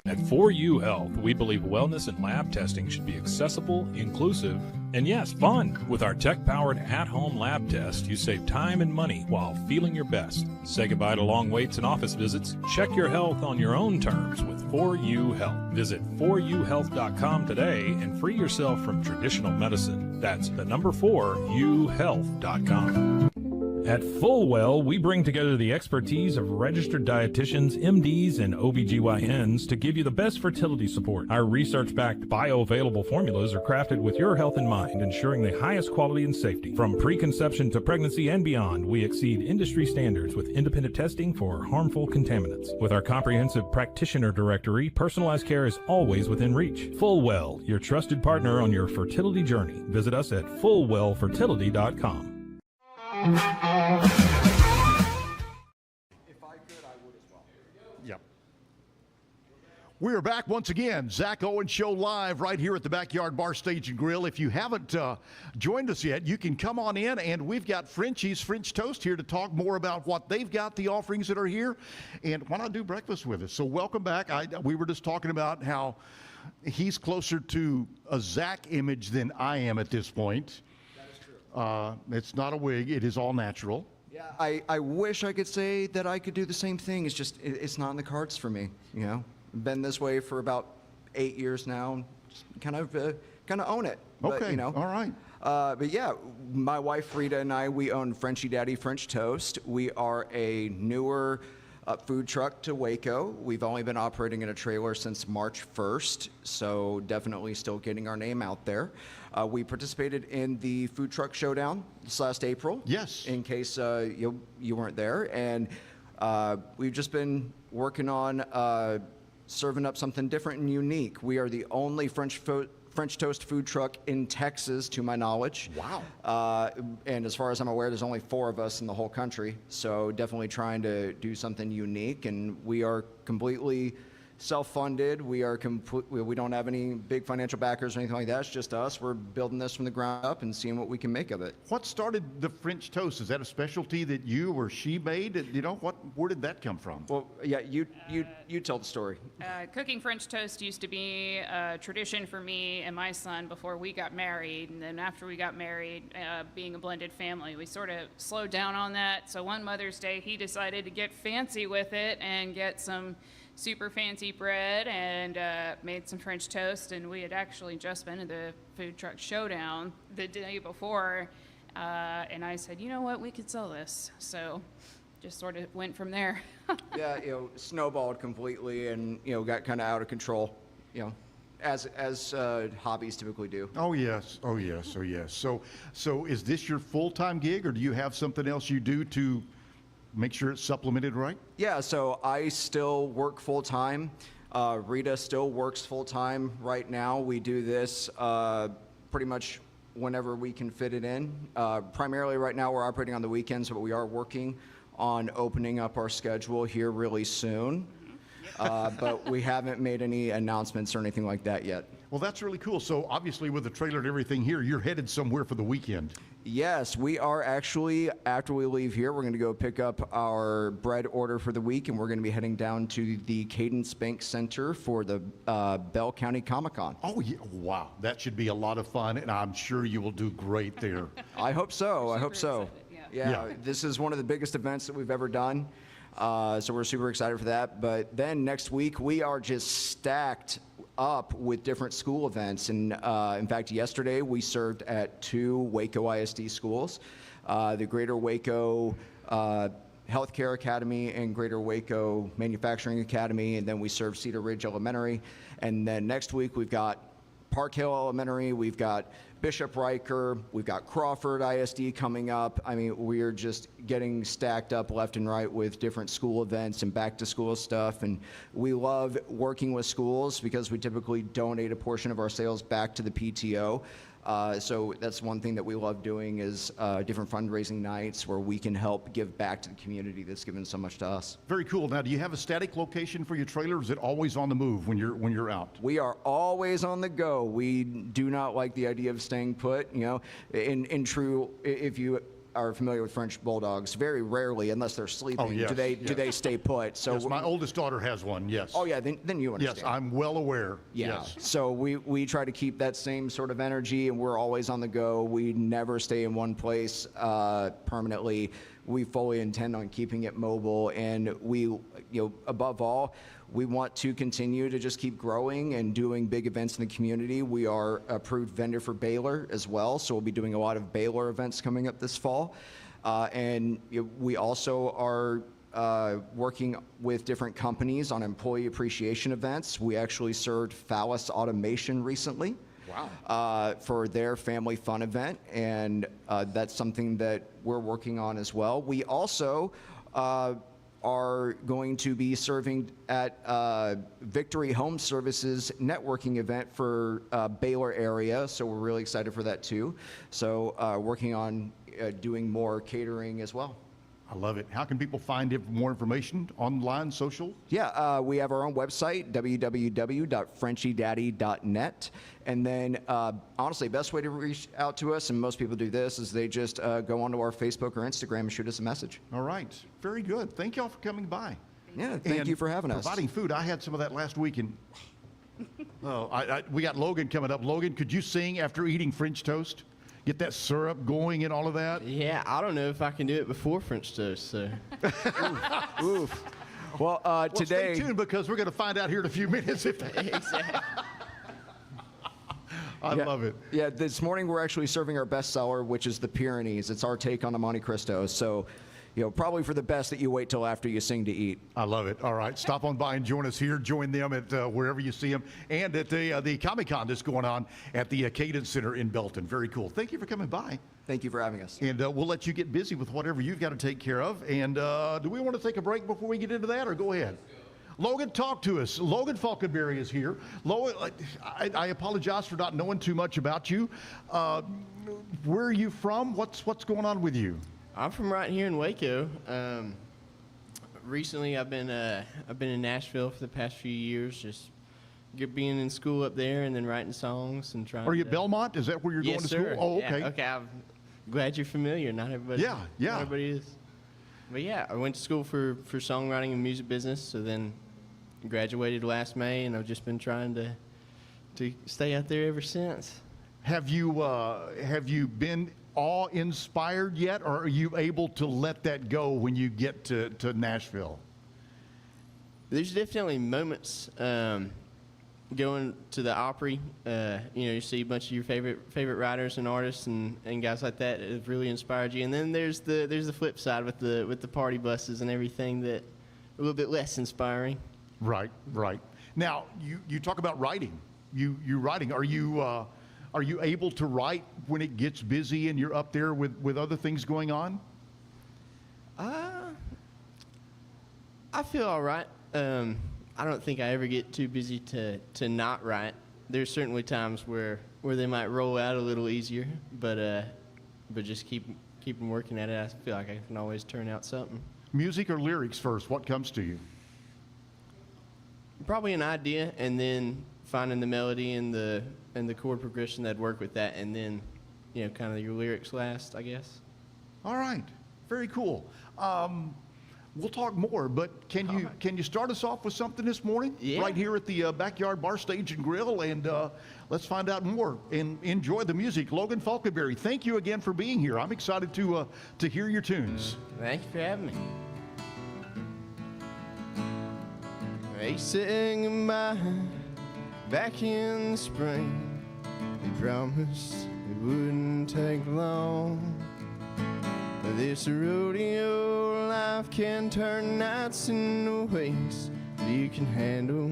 At 4U Health, we believe wellness and lab testing should be accessible, inclusive, and yes, fun. With our tech-powered at-home lab test, you save time and money while feeling your best. Say goodbye to long waits and office visits. Check your health on your own terms with 4U Health. Visit 4uhealth.com today and free yourself from traditional medicine. That's the number 4uhealth.com. At Fullwell, we bring together the expertise of registered dietitians, MDs, and OBGYNs to give you the best fertility support. Our research-backed bioavailable formulas are crafted with your health in mind, ensuring the highest quality and safety. From preconception to pregnancy and beyond, we exceed industry standards with independent testing for harmful contaminants. With our comprehensive practitioner directory, personalized care is always within reach. Fullwell, your trusted partner on your fertility journey. Visit us at fullwellfertility.com.
If I could, I would as well. Yep. We are back once again. Zack Owen Show live right here at the Backyard Bar Stage and Grill. If you haven't joined us yet, you can come on in, and we've got Frenchie's French Toast here to talk more about what they've got, the offerings that are here, and why not do breakfast with us? So welcome back. We were just talking about how he's closer to a Zack image than I am at this point. It's not a wig. It is all natural.
Yeah, I wish I could say that I could do the same thing. It's just, it's not in the cards for me, you know. Been this way for about 8 years now. Just kind of own it.
Okay,
but, you know,
all right.
But yeah, my wife Rita and I, we own Frenchy Daddy French Toast. We are a newer food truck to Waco. We've only been operating in a trailer since March 1st, so definitely still getting our name out there. We participated in the Food Truck Showdown this last April.
Yes.
In case you weren't there. And we've just been working on serving up something different and unique. We are the only French toast food truck in Texas, to my knowledge.
Wow.
And as far as I'm aware, there's only 4 of us in the whole country. So definitely trying to do something unique. And we are completely self-funded. We don't have any big financial backers or anything like that. It's just us. We're building this from the ground up and seeing what we can make of it.
What started the French toast? Is that a specialty that you or she made? You know, where did that come from?
Well, yeah, you tell the story.
Cooking French toast used to be a tradition for me and my son before we got married. And then after we got married, being a blended family, we sort of slowed down on that. So one Mother's Day, he decided to get fancy with it and get some super fancy bread and made some French toast. And we had actually just been to the Food Truck Showdown the day before, and I said, you know what, we could sell this. So just sort of went from there.
Yeah, snowballed completely and, got kind of out of control, as hobbies typically do.
Oh yes. So is this your full-time gig, or do you have something else you do to make sure it's supplemented right?
Yeah, so I still work full-time. Rita still works full-time right now. We do this pretty much whenever we can fit it in. Primarily right now we're operating on the weekends, but we are working on opening up our schedule here really soon. But we haven't made any announcements or anything like that yet.
Well, that's really cool. So obviously with the trailer and everything here, you're headed somewhere for the weekend.
Yes, we are actually, after we leave here, we're going to go pick up our bread order for the week, and we're going to be heading down to the Cadence Bank Center for the Bell County Comic-Con.
Oh, yeah. Wow. That should be a lot of fun, and I'm sure you will do great there.
I hope so. I hope so. Yeah, this is one of the biggest events that we've ever done, so we're super excited for that. But then next week, we are just stacked up with different school events. And in fact, yesterday we served at 2 Waco ISD schools. The Greater Waco Healthcare Academy and Greater Waco Manufacturing Academy, and then we serve Cedar Ridge Elementary. And then next week we've got Park Hill Elementary, we've got Bishop Riker, we've got Crawford ISD coming up. I mean, we're just getting stacked up left and right with different school events and back to school stuff. And we love working with schools because we typically donate a portion of our sales back to the PTO. So that's one thing that we love doing is different fundraising nights where we can help give back to the community that's given so much to us.
Very cool. Now, do you have a static location for your trailer, or is it always on the move when you're out?
We are always on the go. We do not like the idea of staying put. You know, in true, if you are familiar with French bulldogs, very rarely, unless they're sleeping,
yes,
do they stay put. So
yes, my oldest daughter has one. Yes.
Oh yeah, then you understand.
Yes, I'm well aware.
Yeah.
Yes.
So we try to keep that same sort of energy, and we're always on the go. We never stay in one place permanently. We fully intend on keeping it mobile, and above all, we want to continue to just keep growing and doing big events in the community. We are approved vendor for Baylor as well, so we'll be doing a lot of Baylor events coming up this fall. And we also are working with different companies on employee appreciation events. We actually served Phallus Automation recently.
Wow.
For their family fun event, and that's something that we're working on as well. We also are going to be serving at Victory Home Services networking event for Baylor area, so we're really excited for that too. So working on doing more catering as well.
I love it. How can people find more information online, social?
Yeah, we have our own website, www.frenchiedaddy.net. And then, honestly, best way to reach out to us, and most people do this, is they just go onto our Facebook or Instagram and shoot us a message.
All right. Very good. Thank y'all for coming by.
Yeah, thank you for having us.
Providing food. I had some of that last week, and we got Logan coming up. Logan, could you sing after eating French toast? Get that syrup going and all of that?
Yeah, I don't know if I can do it before French toast, so.
Oof. Well, today.
Stay tuned because we're going to find out here in a few minutes if
Exactly.
I love it.
Yeah, this morning we're actually serving our best seller, which is the Pyrenees. It's our take on a Monte Cristo. So, probably for the best that you wait till after you sing to eat.
I love it. All right, stop on by and join us here. Join them at wherever you see them, and at the Comic-Con that's going on at the Cadence Center in Belton. Very cool. Thank you for coming by.
Thank you for having us.
And we'll let you get busy with whatever you've got to take care of. And do we want to take a break before we get into that, or go ahead? Logan, talk to us. Logan Faulkenbery is here. Logan, I apologize for not knowing too much about you. Where are you from? What's going on with you?
I'm from right here in Waco. Recently, I've been in Nashville for the past few years, just being in school up there and then writing songs and trying.
Are you at Belmont? Is that where you're going to school? Oh, okay.
Yeah, okay, I'm glad you're familiar. Not everybody.
Yeah.
Not everybody is. But yeah, I went to school for songwriting and music business. So then graduated last May, and I've just been trying to stay out there ever since.
Have you been awe-inspired yet, or are you able to let that go when you get to Nashville?
There's definitely moments going to the Opry. You see a bunch of your favorite writers and artists and guys like that have really inspired you. And then there's the flip side with the party buses and everything that a little bit less inspiring.
Right. Now you talk about writing. You writing. Are you able to write when it gets busy and you're up there with other things going on?
I feel all right. I don't think I ever get too busy to not write. There's certainly times where they might roll out a little easier, but just keep working at it. I feel like I can always turn out something.
Music or lyrics first? What comes to you?
Probably an idea, and then finding the melody and the chord progression that'd work with that, and then kind of your lyrics last, I guess.
All right, very cool. We'll talk more, but can you start us off with something this morning?
Yeah.
Right here at the Backyard Bar Stage and Grill, and let's find out more and enjoy the music. Logan Faulkenbery, thank you again for being here. I'm excited to hear your tunes.
Thank you for having me. They sang goodbye back in the spring. They promised it wouldn't take long. This rodeo life can turn nights into weeks. You can handle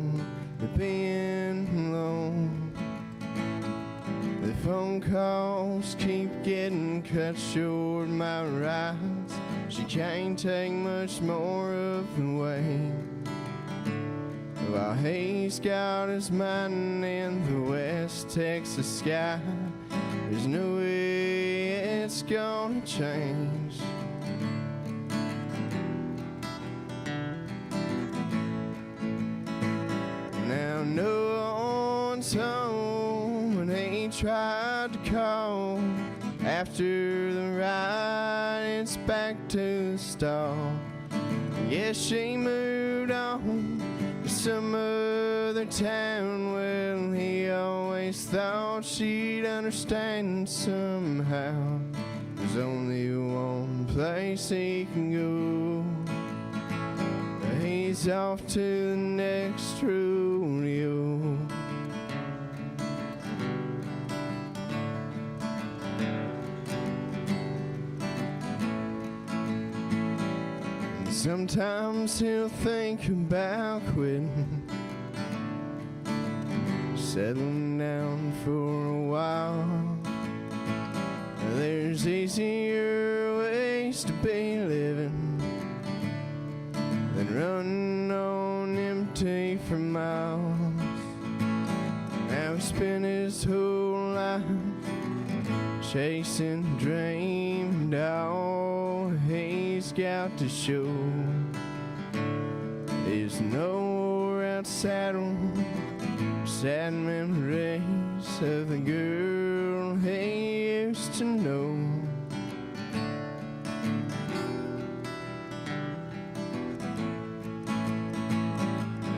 the being alone. The phone calls keep getting cut short. My rides, she can't take much more of the way. While he's got his mind in the West Texas sky, there's no way it's gonna change. Now no one's home and he tried to call. After the ride, it's back to the stall. Yes, she moved on to some other town. Well, he always thought she'd understand somehow. There's only one place he can go. He's off to the next rodeo. Sometimes he'll think about quitting, settling down for a while. There's easier ways to be living than running on empty for miles. Now he spent his whole life chasing a dream, and all he's got to show is no red saddle, sad memories of the girl he used to know.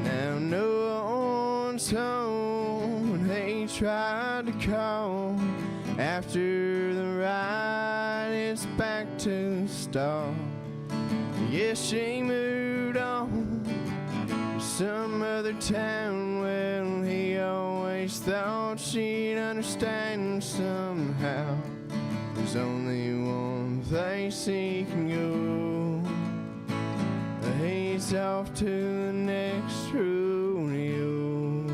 Now no one's home, and he tried to call. After the ride, it's back to the stall. Yes, she moved on to some other town. Well, he always thought she'd understand somehow. There's only one place he can go. He's off to the next rodeo.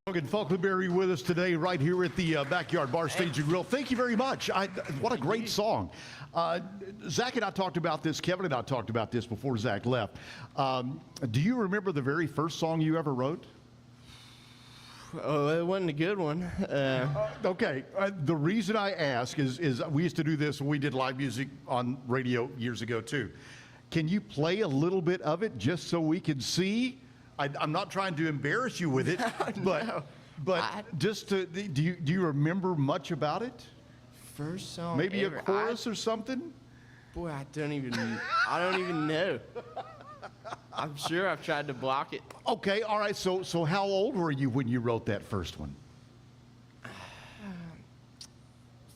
Logan Faulkenbery with us today right here at the Backyard Bar Stage and Grill. Thank you very much. What a great song. Zach and I talked about this. Kevin and I talked about this before Zach left. Do you remember the very first song you ever wrote?
Oh, it wasn't a good one.
Okay. The reason I ask is we used to do this when we did live music on radio years ago too. Can you play a little bit of it just so we can see? I'm not trying to embarrass you with it, but just to, do you remember much about it?
First song
Maybe
ever.
a chorus or something?
Boy, I don't even know. I'm sure I've tried to block it.
Okay, all right. So how old were you when you wrote that first one?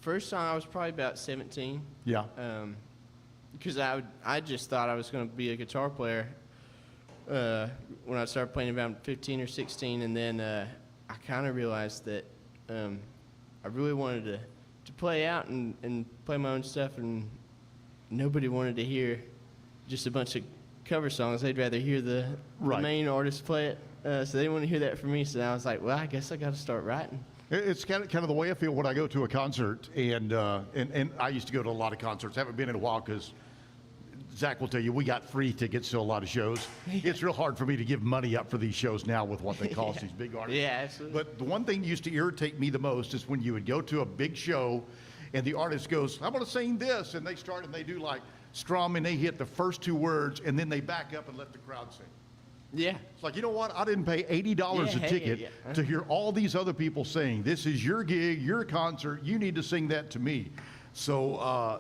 First song, I was probably about 17.
Yeah.
Because I just thought I was going to be a guitar player when I started playing about 15 or 16, and then I kind of realized that I really wanted to play out and play my own stuff, and nobody wanted to hear just a bunch of cover songs. They'd rather hear the main artist play it, so they didn't want to hear that from me. So I was like, well, I guess I got to start writing.
It's kind of the way I feel when I go to a concert, and I used to go to a lot of concerts. Haven't been in a while because Zach will tell you we got free tickets to a lot of shows. It's real hard for me to give money up for these shows now with what they cost, these big artists.
Yeah, absolutely.
But the one thing that used to irritate me the most is when you would go to a big show and the artist goes, I'm going to sing this, and they start and they do like strum and they hit the first two words and then they back up and let the crowd sing.
Yeah.
It's like, you know what? I didn't pay $80 a ticket to hear all these other people sing. This is your gig, your concert. You need to sing that to me. So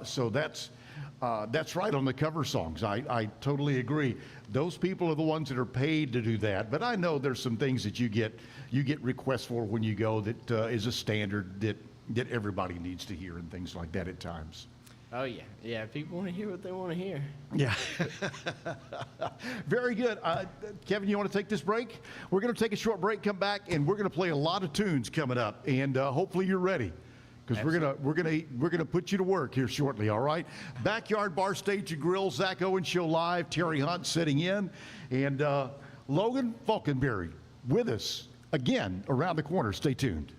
that's right on the cover songs. I totally agree. Those people are the ones that are paid to do that. But I know there's some things that you get requests for when you go that is a standard that everybody needs to hear and things like that at times.
Oh, yeah. Yeah, people want to hear what they want to hear.
Yeah. Very good. Kevin, you want to take this break? We're going to take a short break, come back, and we're going to play a lot of tunes coming up. And hopefully you're ready because we're gonna put you to work here shortly. All right. Backyard Bar Stage and Grill, Zack Owen Show live. Terry Hunt sitting in, and Logan Faulkenbery with us again around the corner. Stay tuned.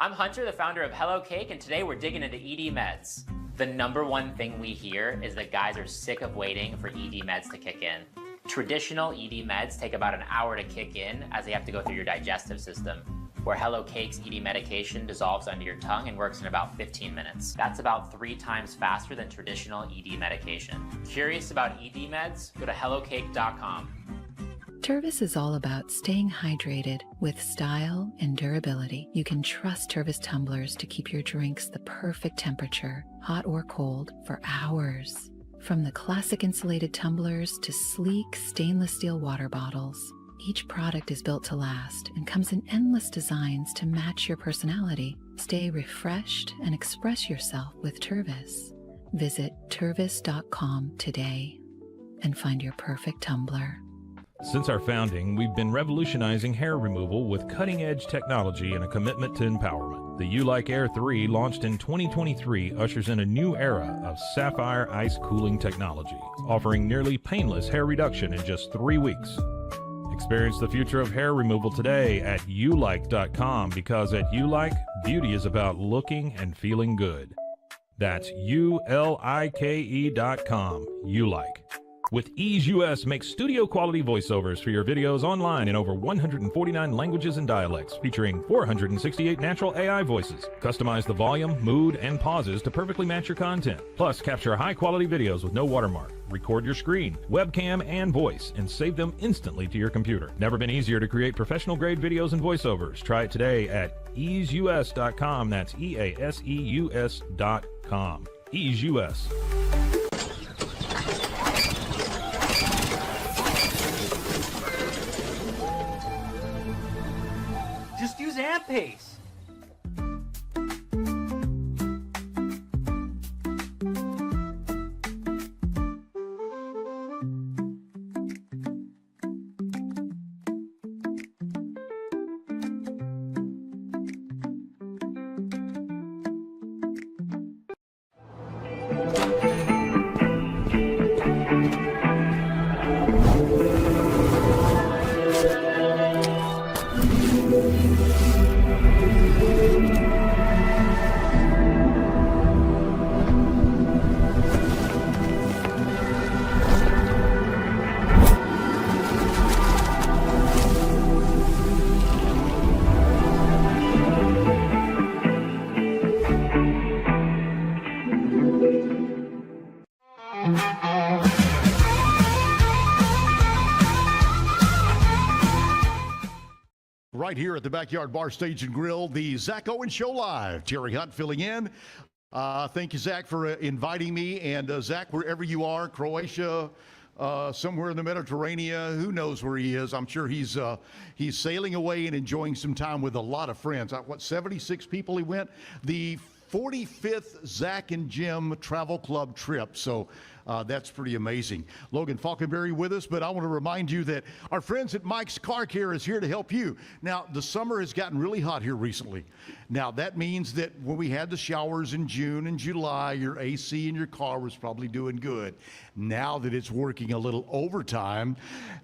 I'm Hunter, the founder of Hello Cake, and today we're digging into ED meds. The number one thing we hear is that guys are sick of waiting for ED meds to kick in. Traditional ED meds take about an hour to kick in as they have to go through your digestive system, where Hello Cake's ED medication dissolves under your tongue and works in about 15 minutes. That's about 3 times faster than traditional ED medication. Curious about ED meds? Go to hellocake.com.
Tervis is all about staying hydrated with style and durability. You can trust Tervis tumblers to keep your drinks the perfect temperature, hot or cold, for hours. From the classic insulated tumblers to sleek stainless steel water bottles, each product is built to last and comes in endless designs to match your personality. Stay refreshed and express yourself with Tervis. Visit tervis.com today and find your perfect tumbler.
Since our founding, we've been revolutionizing hair removal with cutting-edge technology and a commitment to empowerment. The U-Like Air 3, launched in 2023, ushers in a new era of sapphire ice cooling technology, offering nearly painless hair reduction in just 3 weeks. Experience the future of hair removal today at ulike.com, because at U-Like, beauty is about looking and feeling good. That's ulike.com. U-Like. With Ease US, make studio-quality voiceovers for your videos online in over 149 languages and dialects, featuring 468 natural AI voices. Customize the volume, mood, and pauses to perfectly match your content. Plus, capture high-quality videos with no watermark. Record your screen, webcam, and voice, and save them instantly to your computer. Never been easier to create professional-grade videos and voiceovers. Try it today at easeus.com. That's EASEUS.com. Ease US.
Just use Ampace.
Right here at the Backyard Bar Stage and Grill, the Zack Owen Show live. Terry Hunt filling in. Thank you, Zack, for inviting me. And Zack, wherever you are, Croatia, somewhere in the Mediterranean, who knows where he is? I'm sure he's sailing away and enjoying some time with a lot of friends. 76 people he went? The 45th Zack and Jim Travel Club trip. So that's pretty amazing. Logan Faulkenbery with us, but I want to remind you that our friends at Mike's Car Care is here to help you. Now, the summer has gotten really hot here recently. Now, that means that when we had the showers in June and July, your AC in your car was probably doing good. Now that it's working a little overtime,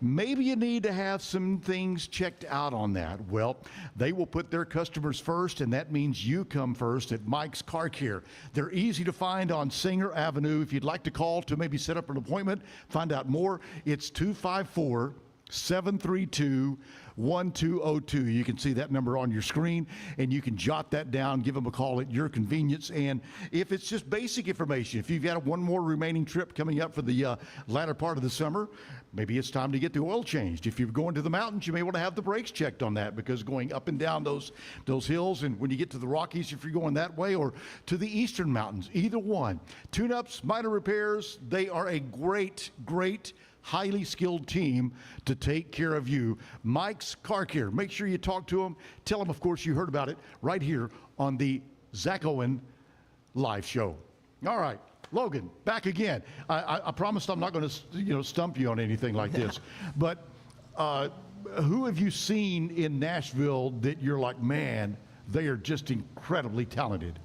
maybe you need to have some things checked out on that. Well, they will put their customers first, and that means you come first at Mike's Car Care. They're easy to find on Singer Avenue. If you'd like to call to maybe set up an appointment, find out more, it's 254-732-1202. You can see that number on your screen, and you can jot that down, give them a call at your convenience. And if it's just basic information, if you've got one more remaining trip coming up for the latter part of the summer, maybe it's time to get the oil changed. If you're going to the mountains, you may want to have the brakes checked on that, because going up and down those hills, and when you get to the Rockies, if you're going that way, or to the eastern mountains, either one. Tune-ups, minor repairs, they are a great, highly skilled team to take care of you. Mike's Car Care. Make sure you talk to them. Tell them, of course, you heard about it right here on the Zack Owen live show. All right. Logan, back again. I promised I'm not going to, stump you on anything like this. But who have you seen in Nashville that you're like, man, they are just incredibly talented?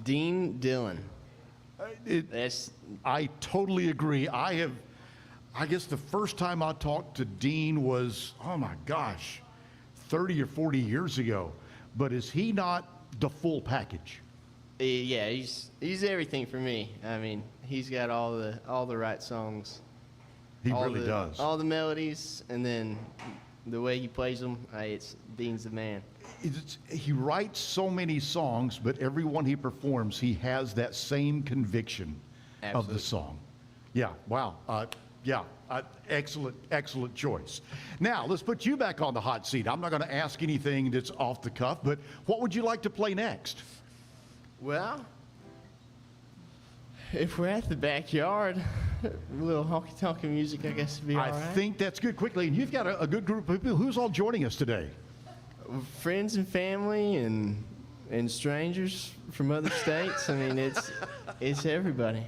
Dean Dillon.
I totally agree. I guess the first time I talked to Dean was, oh my gosh, 30 or 40 years ago. But is he not the full package?
Yeah, he's everything for me. I mean, he's got all the right songs.
He really does.
All the melodies, and then the way he plays them, Dean's the man.
He writes so many songs, but every one he performs, he has that same conviction of the song. Yeah, wow. Excellent choice. Now, let's put you back on the hot seat. I'm not going to ask anything that's off the cuff, but what would you like to play next?
Well, if we're at the backyard, a little honky-tonk music, I guess, would be all right.
I think that's good. Quickly, and you've got a good group of people. Who's all joining us today?
Friends and family and strangers from other states. I mean, it's everybody.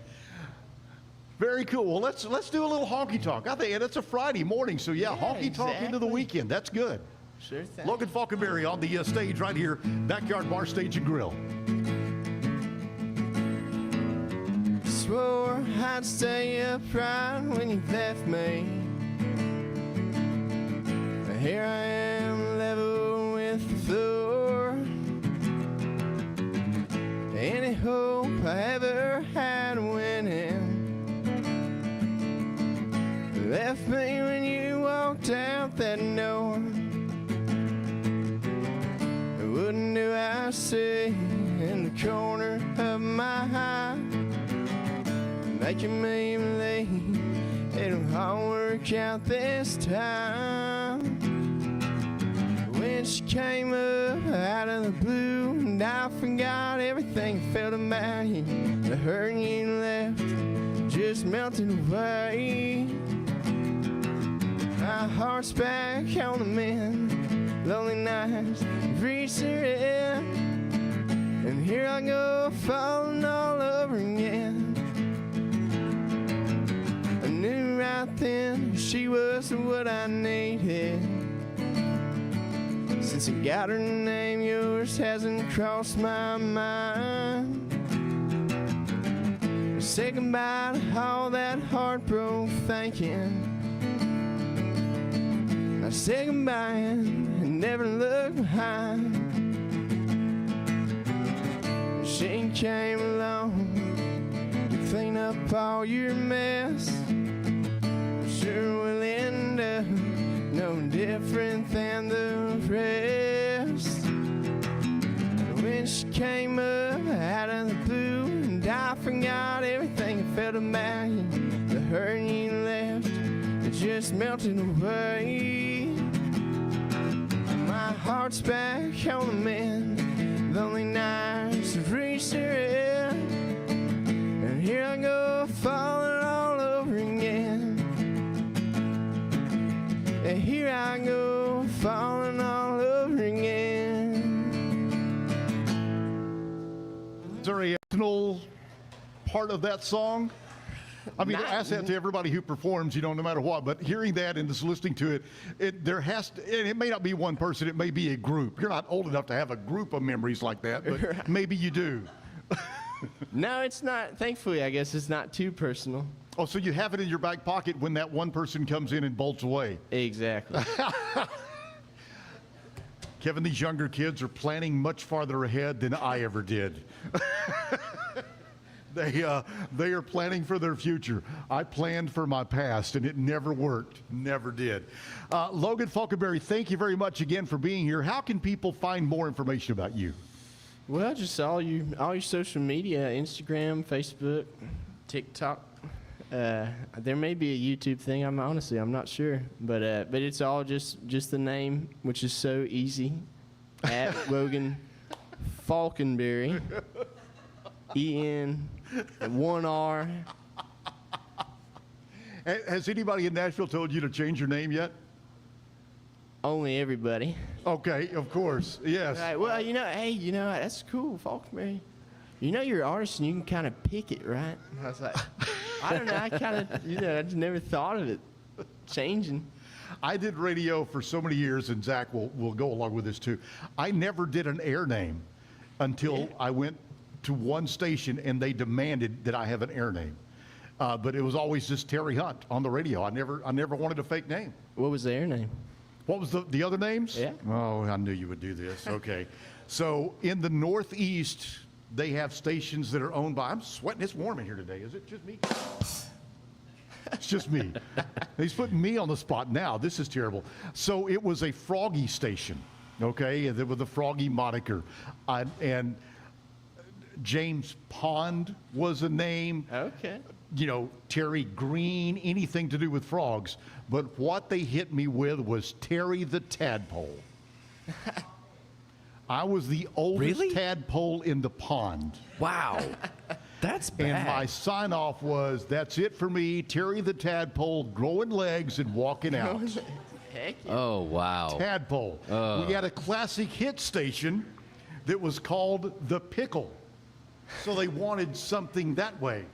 Very cool. Well, let's do a little honky tonk. I think it's a Friday morning, so yeah, honky tonk into the weekend. That's good.
Sure thing.
Logan Faulkenbery on the stage right here, Backyard Bar Stage and Grill.
Swore I'd stay upright when you left me. Here I am, level with the floor. Any hope I ever had winning left me when you walked out that door. What do I see in the corner of my eye, making me believe it'll all work out this time? When she came up out of the blue, and I forgot everything I felt about you, the hurt you left just melted away. My heart's back on the mend, lonely nights reach their end, and here I go falling all over again. I knew right then she was what I needed. Since I got her name, yours hasn't crossed my mind. Say goodbye to all that heartbroken thinking. I say goodbye and never look behind. She came along to clean up all your mess. Sure we'll end up no different than the rest. When she came up out of the blue, and I forgot everything I felt about you, the hurt you left, it just melted away. My heart's back on the mend, lonely nights have reached their end, and here I go falling all over again. And here I go falling all over again.
Is there a personal part of that song? I mean, I ask that to everybody who performs, no matter what, but hearing that and just listening to it, there has to, and it may not be one person, it may be a group. You're not old enough to have a group of memories like that, but maybe you do.
No, it's not. Thankfully, I guess it's not too personal.
Oh, so you have it in your back pocket when that one person comes in and bolts away.
Exactly.
Kevin, these younger kids are planning much farther ahead than I ever did. They are planning for their future. I planned for my past, and it never worked. Never did. Logan Faulkenbery, thank you very much again for being here. How can people find more information about you?
Well, just all your social media, Instagram, Facebook, TikTok. There may be a YouTube thing. I'm not sure, but it's all just the name, which is so easy. At Logan Faulkenbery, EN, 1R.
Has anybody in Nashville told you to change your name yet?
Only everybody.
Okay, of course, yes.
Right, well, that's cool, Faulkenbery. You're an artist and you can kind of pick it, right? I was like, I don't know, I kind of, I just never thought of it changing.
I did radio for so many years, and Zach will go along with this too. I never did an air name until I went to one station and they demanded that I have an air name. But it was always just Terry Hunt on the radio. I never wanted a fake name.
What was the air name?
What was the other names?
Yeah.
Oh, I knew you would do this. Okay. So in the Northeast, they have stations that are owned by, I'm sweating, it's warm in here today. Is it just me? It's just me. He's putting me on the spot now. This is terrible. So it was a Froggy station, okay, with a Froggy moniker. And James Pond was a name.
Okay.
You know, Terry Green, anything to do with frogs. But what they hit me with was Terry the Tadpole. I was the oldest tadpole in the pond.
Wow. That's bad.
And my sign off was, that's it for me, Terry the Tadpole, growing legs and walking out.
Heck yeah.
Oh, wow.
Tadpole. We had a classic hit station that was called The Pickle. So they wanted something that way.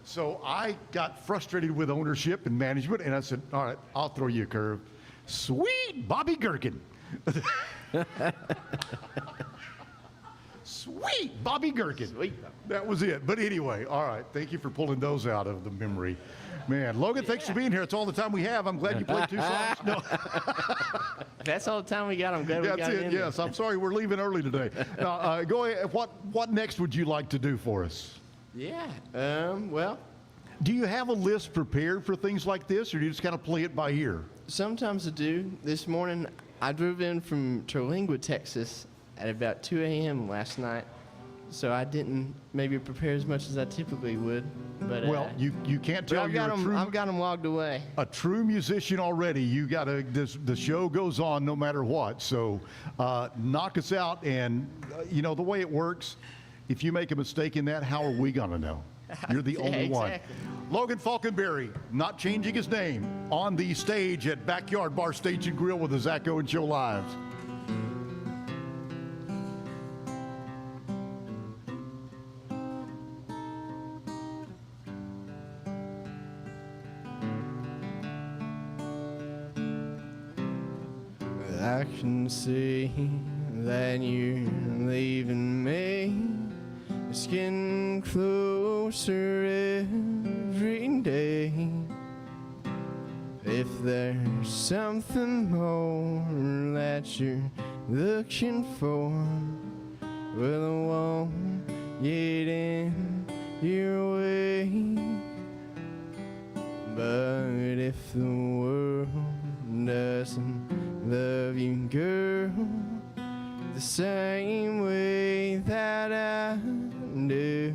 So I got frustrated with ownership and management, and I said, all right, I'll throw you a curve. Sweet Bobby Gherkin. Sweet Bobby Gherkin.
Sweet.
That was it. But anyway, all right. Thank you for pulling those out of the memory. Man, Logan, thanks for being here. It's all the time we have. I'm glad you played 2 songs. No.
That's all the time we got. I'm glad we got
That's it,
in
yes. I'm sorry we're leaving early today. Now, go ahead. What next would you like to do for us?
Yeah. Well,
do you have a list prepared for things like this, or do you just kind of play it by ear?
Sometimes I do. This morning, I drove in from Terlingua, Texas at about 2 a.m. last night, so I didn't maybe prepare as much as I typically would. But
well, you can't tell
I've
you're
got
a true.
I've got them logged away.
A true musician already. You got to. The show goes on no matter what. So knock us out, and you know the way it works. If you make a mistake in that, how are we gonna know? You're the only
exactly.
one. Logan Faulkenbery, not changing his name, on the stage at Backyard Bar Stage and Grill with the Zack Owen Show Live.
I can see that you're leaving me. It's getting closer every day. If there's something more that you're looking for, well, I won't get in your way. But if the world doesn't love you, girl, the same way that I do,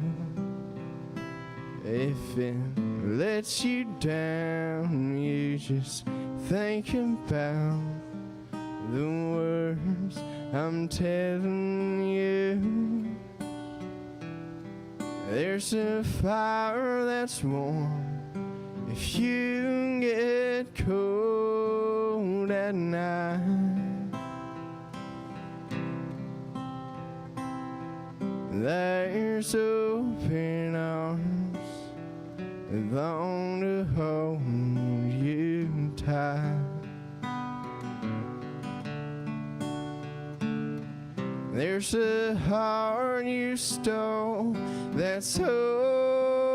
if it lets you down, you just think about the words I'm telling you. There's a fire that's warm if you get cold at night. There's open arms that long to hold you tight. There's a heart you stole that's already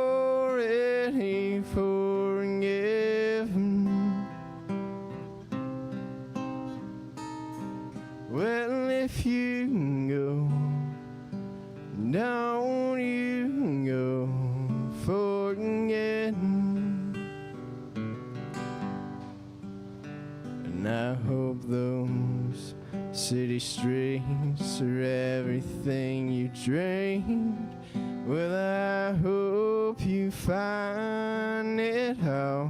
forgiven. Well, if you go, don't you go forgetting. And I hope those city streets are everything you dreamed. Well, I hope you find it all.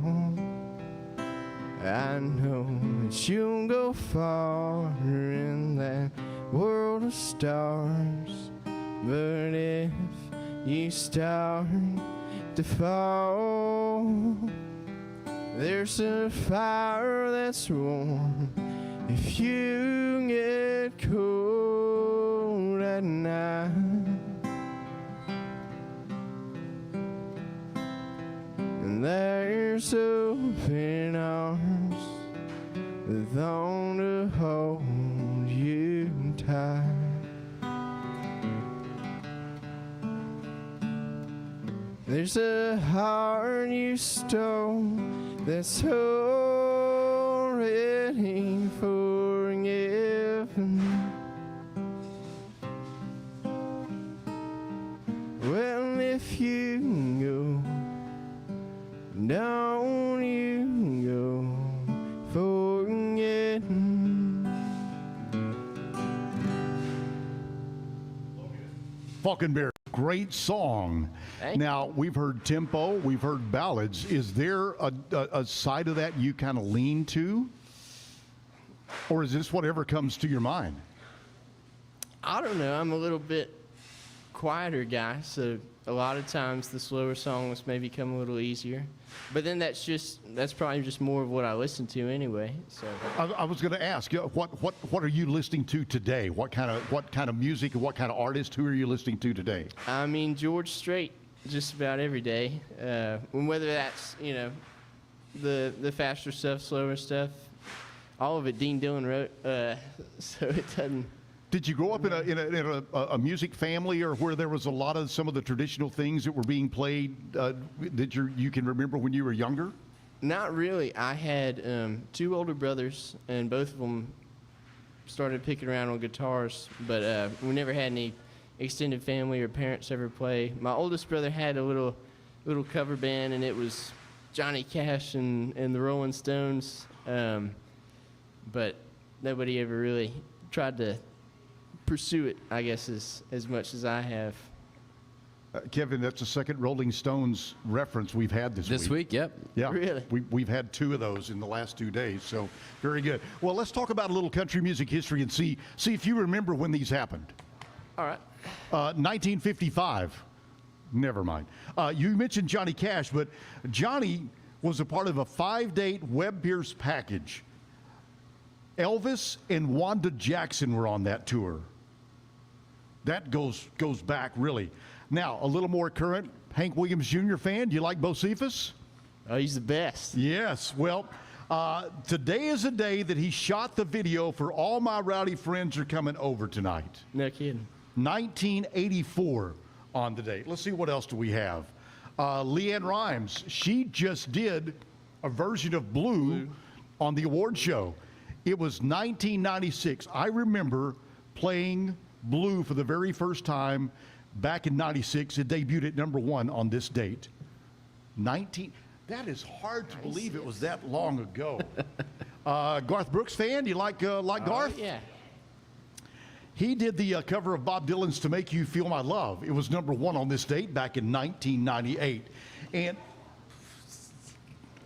I know that you'll go far in that world of stars. But if you start to fall, there's a fire that's warm if you get cold at night. And there's open arms There's a heart you stole that's already forgiven. Well, if you go, don't you go forgetting.
Faulkenbery, great song. Now, we've heard tempo, we've heard ballads. Is there a side of that you kind of lean to? Or is this whatever comes to your mind?
I don't know. I'm a little bit quieter guy, so a lot of times the slower songs may become a little easier. But then that's probably just more of what I listen to anyway. So
I was going to ask, what are you listening to today? What kind of music and what kind of artist? Who are you listening to today?
I mean, George Strait, just about every day. Whether that's the faster stuff, slower stuff, all of it Dean Dillon wrote. So it doesn't.
Did you grow up in a music family, or where there was a lot of some of the traditional things that were being played that you can remember when you were younger?
Not really. I had 2 older brothers, and both of them started picking around on guitars, but we never had any extended family or parents ever play. My oldest brother had a little cover band, and it was Johnny Cash and the Rolling Stones, but nobody ever really tried to pursue it, I guess, as much as I have.
Kevin, that's the second Rolling Stones reference we've had this week.
This week, yep.
Yeah,
really.
We've had 2 of those in the last 2 days, so very good. Well, let's talk about a little country music history and see if you remember when these happened.
All right.
1955. Never mind. You mentioned Johnny Cash, but Johnny was a part of a 5-date Webb Pierce package. Elvis and Wanda Jackson were on that tour. That goes back, really. Now, a little more current, Hank Williams Jr. fan. Do you like Bo Cephas?
Oh, he's the best.
Yes. Well, today is a day that he shot the video for All My Rowdy Friends Are Coming Over Tonight.
No kidding.
1984 on the date. Let's see, what else do we have? Leanne Rimes, she just did a version of Blue on the award show. It was 1996. I remember playing Blue for the very first time back in 96. It debuted at #1 on this date. That is hard to believe it was that long ago. Garth Brooks fan? Do you like Garth?
Yeah.
He did the cover of Bob Dylan's To Make You Feel My Love. It was #1 on this date back in 1998. And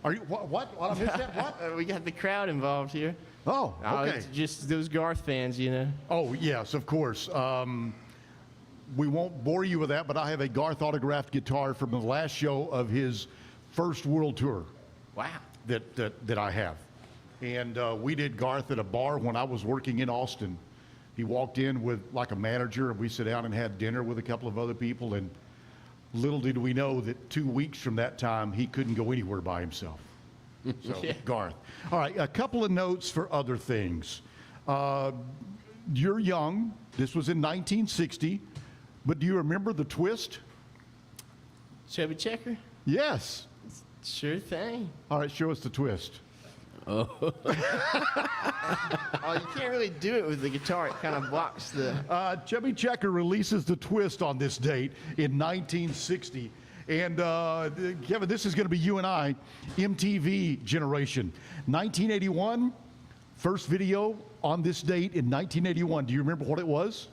are you what? I missed that? What?
We got the crowd involved here.
Oh, okay.
It's just those Garth fans,
Oh, yes, of course. We won't bore you with that, but I have a Garth autographed guitar from the last show of his first world tour.
Wow.
That I have. And we did Garth at a bar when I was working in Austin. He walked in with like a manager, and we sat down and had dinner with a couple of other people, and little did we know that 2 weeks from that time, he couldn't go anywhere by himself. So,
Yeah.
Garth. All right, a couple of notes for other things. You're young. This was in 1960. But do you remember the Twist?
Chubby Checker?
Yes.
Sure thing.
All right, show us the Twist.
Oh, you can't really do it with the guitar. It kind of blocks the...
Chubby Checker releases the Twist on this date in 1960. And Kevin, this is going to be you and I, MTV generation. 1981, first video on this date in 1981. Do you remember what it was?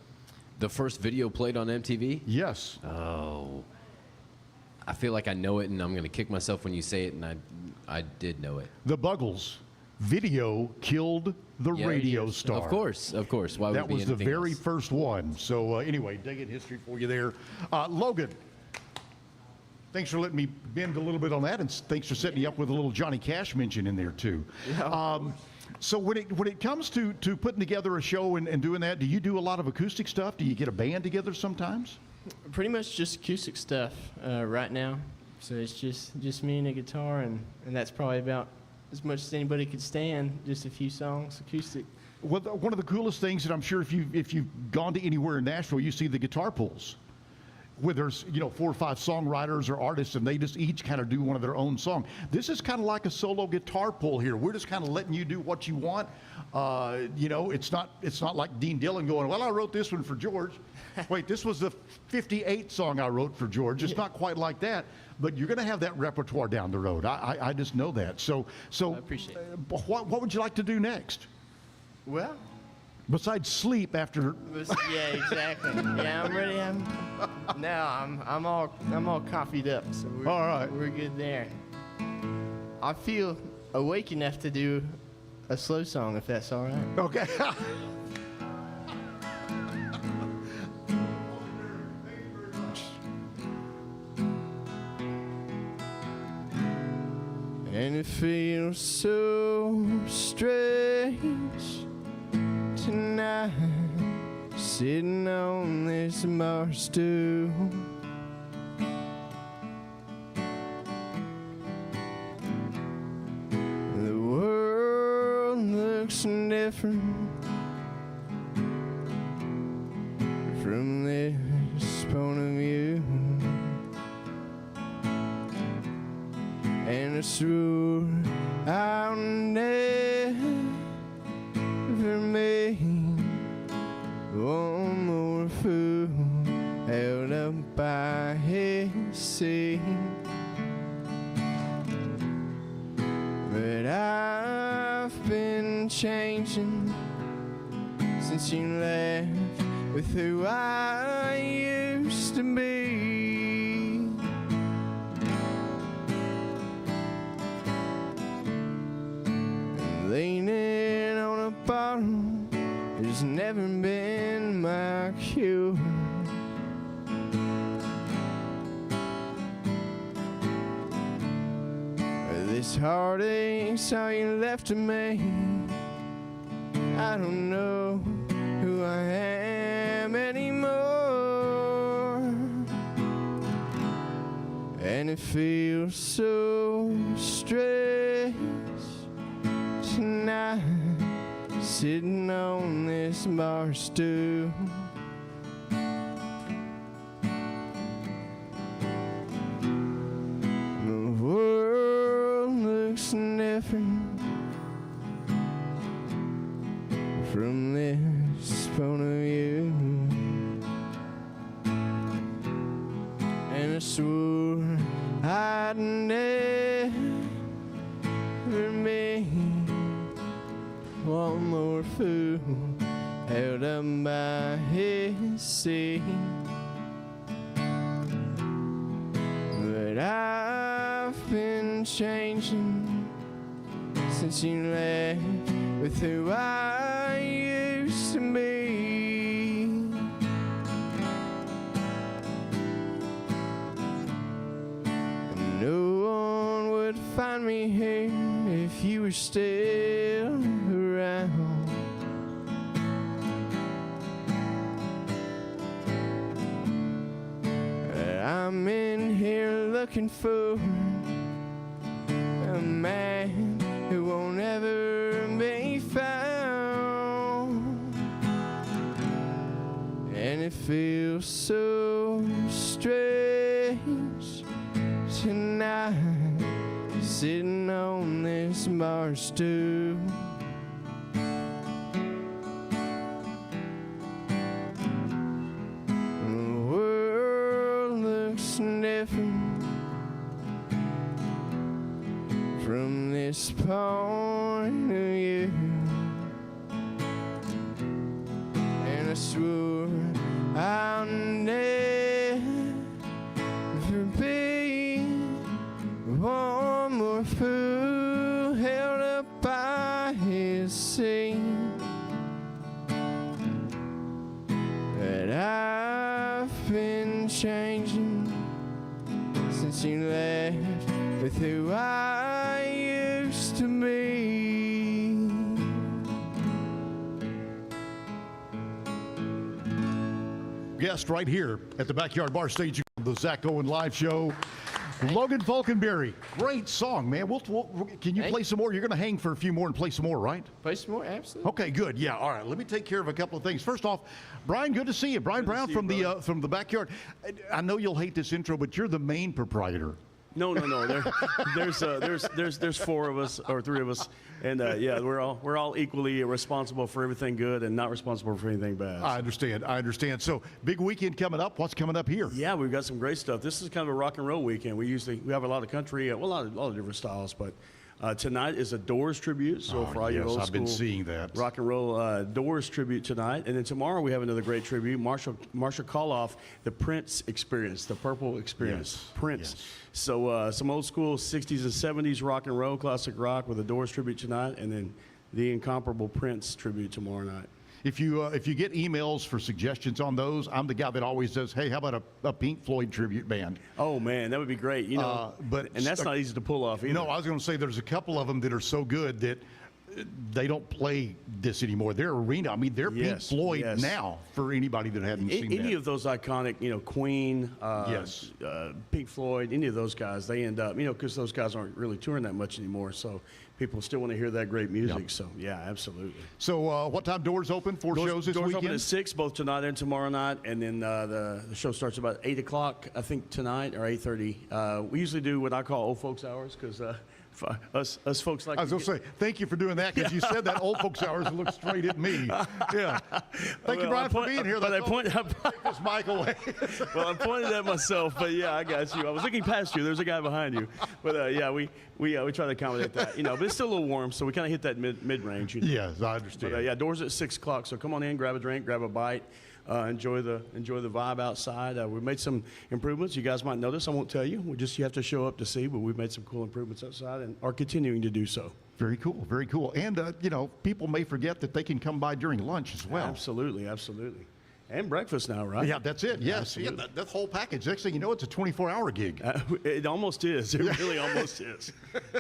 The first video played on MTV?
Yes.
Oh. I feel like I know it, and I'm going to kick myself when you say it, and I did know it.
The Buggles. Video killed the radio star.
Of course. Why would
that
it be
was the
anything
very
else?
first one. So anyway, digging history for you there. Logan, thanks for letting me bend a little bit on that, and thanks for setting me up with a little Johnny Cash mention in there too. So when it comes to putting together a show and doing that, do you do a lot of acoustic stuff? Do you get a band together sometimes?
Pretty much just acoustic stuff right now. So it's just me and a guitar, and that's probably about as much as anybody could stand. Just a few songs, acoustic.
Well, one of the coolest things that I'm sure if you've gone to anywhere in Nashville, you see the guitar pulls. where there's 4 or 5 songwriters or artists, and they just each kind of do one of their own song. This is kind of like a solo guitar pull here. We're just kind of letting you do what you want. It's not like Dean Dillon going, well, I wrote this one for George. Wait, this was the 58th song I wrote for George. It's not quite like that, but you're going to have that repertoire down the road. I just know that. So
I appreciate it.
What would you like to do next?
Well,
besides sleep after.
Yeah, exactly. Yeah, I'm ready. I'm all coffeeed up. So
all right,
we're good there. I feel awake enough to do a slow song, if that's all right.
Okay.
And it feels so strange tonight, sitting on this bar stool. The world looks different from this point of view. And I swore I'll never make one more fool held up by his seat. But I've been changing since you left with who I used to be. Leaning on a bottle has never been my cure. This heartache's all you left to me. I don't know who I am anymore. And it feels so strange tonight, sitting on this bar stool. The world looks different from this point of view. And I swore I'd never make one more fool held up by his seat. But I've been changing since you left with who I used to be. And no one would find me here if you were still around. I'm in here looking for a man who won't ever be found. And it feels so strange tonight, sitting on this bar stool. The world looks different from this point of view. And I swore I'll never be one more fool held up by his seat. But I've been changing since you left with who I used to be.
Guest right here at the Backyard Bar Stage, the Zack Owen Live Show. Logan Faulkenbery, great song, man. Can you play some more? You're going to hang for a few more and play some more, right?
Play some more, absolutely.
Okay, good. Yeah, all right. Let me take care of a couple of things. First off, Brian, good to see you. Brian Brown from the backyard. I know you'll hate this intro, but you're the main proprietor.
No. There's four of us or three of us, and yeah, we're all equally responsible for everything good and not responsible for anything bad.
I understand. So big weekend coming up. What's coming up here?
Yeah, we've got some great stuff. This is kind of a rock and roll weekend. We have a lot of country, a lot of different styles, but. Tonight is a Doors tribute, so for all your old school,
I've been seeing that
rock and roll Doors tribute tonight, and then tomorrow we have another great tribute, Marshall Coloff, the Prince Experience, the Purple Experience, Prince.
Yes.
So some old school 60s and 70s rock and roll, classic rock with a Doors tribute tonight, and then the incomparable Prince tribute tomorrow night.
If you get emails for suggestions on those, I'm the guy that always says, "Hey, how about a Pink Floyd tribute band?"
Oh man, that would be great. You know, and that's not easy to pull off either.
No, I was going to say there's a couple of them that are so good that they don't play this anymore. They're arena. I mean, they're Pink Floyd now for anybody that hadn't seen
any of those iconic, Queen, Pink Floyd, any of those guys, they end up, because those guys aren't really touring that much anymore. So people still want to hear that great music. Yep. So yeah, absolutely.
So what time doors open for shows this weekend?
Doors open at 6, both tonight and tomorrow night, and then the show starts about 8 o'clock, I think, tonight, or 8:30. We usually do what I call old folks hours because. Us folks like.
I was going to say, thank you for doing that because you said that old folks hours and looked straight at me. Yeah. Thank you, Brian, for being here.
But I point
take this mic away.
Well, I pointed at myself, but yeah, I got you. I was looking past you. There's a guy behind you. But yeah, we try to accommodate that, but it's still a little warm, so we kind of hit that mid range.
Yes, I understand.
But yeah, doors at 6 o'clock. So come on in, grab a drink, grab a bite. Enjoy the vibe outside. We've made some improvements. You guys might notice. I won't tell you. You have to show up to see. But we've made some cool improvements outside and are continuing to do so.
Very cool. Very cool. And people may forget that they can come by during lunch as well.
Absolutely. And breakfast now, right?
Yeah, that's it. Yes. Yeah, that whole package. Next thing you know, it's a 24-hour gig.
It almost is. It really almost is.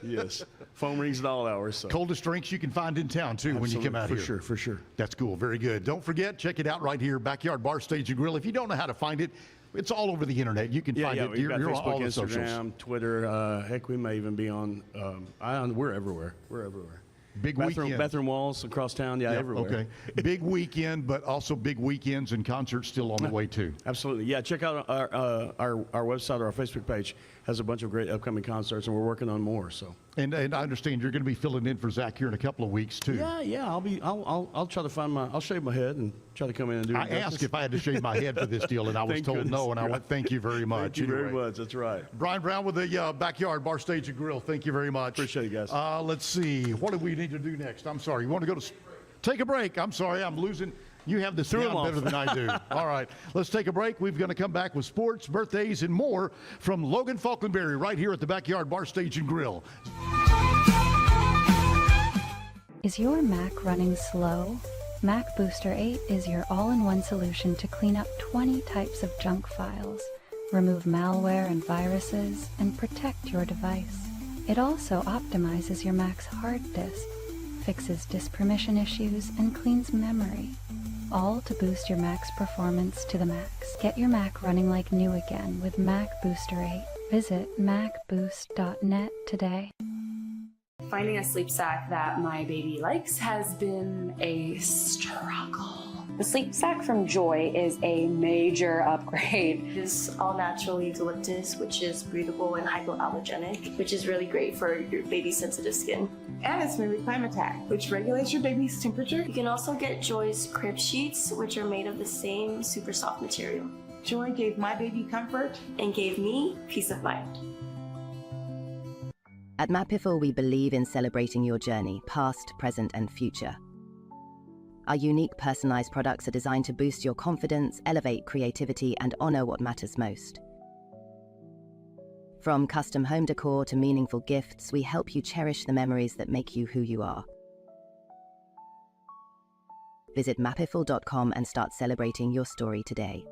Yes. Phone rings at all hours. So.
Coldest drinks you can find in town, too, when you come out here.
For sure.
That's cool. Very good. Don't forget, check it out right here, Backyard Bar, Stage, and Grill. If you don't know how to find it, it's all over the internet. You can find it. You're
Facebook,
on all the
Instagram,
socials.
Twitter. Heck, we may even be on. We're everywhere.
Big weekend.
Bathroom walls across town, everywhere.
Okay. Big weekend, but also big weekends and concerts still on the way, too.
Absolutely. Yeah, check out our website or our Facebook page. Has a bunch of great upcoming concerts, and we're working on more. So.
And I understand you're going to be filling in for Zach here in a couple of weeks, too.
Yeah. I'll try to find I'll shave my head and try to come in and do it.
I asked if I had to shave my head for this deal, and I was told no, and I went, thank you very much.
Thank you very much. That's right.
Brian Brown with the Backyard Bar, Stage, and Grill. Thank you very much.
Appreciate it, guys.
Let's see. What do we need to do next? I'm sorry. You want to go to take a break? I'm sorry. I'm losing. You have this down better than I do. All right. Let's take a break. We're going to come back with sports, birthdays, and more from Logan Faulkenbery right here at the Backyard Bar, Stage, and Grill.
Is your Mac running slow? Mac Booster 8 is your all-in-one solution to clean up 20 types of junk files, remove malware and viruses, and protect your device. It also optimizes your Mac's hard disk, fixes disk permission issues, and cleans memory, all to boost your Mac's performance to the max. Get your Mac running like new again with Mac Booster 8. Visit macboost.net today.
Finding a sleep sack that my baby likes has been a struggle. The sleep sack from Joy is a major upgrade.
It is all natural eucalyptus, which is breathable and hypoallergenic, which is really great for your baby's sensitive skin.
And it's made with ClimateTac, which regulates your baby's temperature.
You can also get Joy's crib sheets, which are made of the same super soft material.
Joy gave my baby comfort
and gave me peace of mind.
At Mapiful, we believe in celebrating your journey, past, present, and future. Our unique personalized products are designed to boost your confidence, elevate creativity, and honor what matters most. From custom home decor to meaningful gifts, we help you cherish the memories that make you who you are. Visit mapiful.com and start celebrating your story today.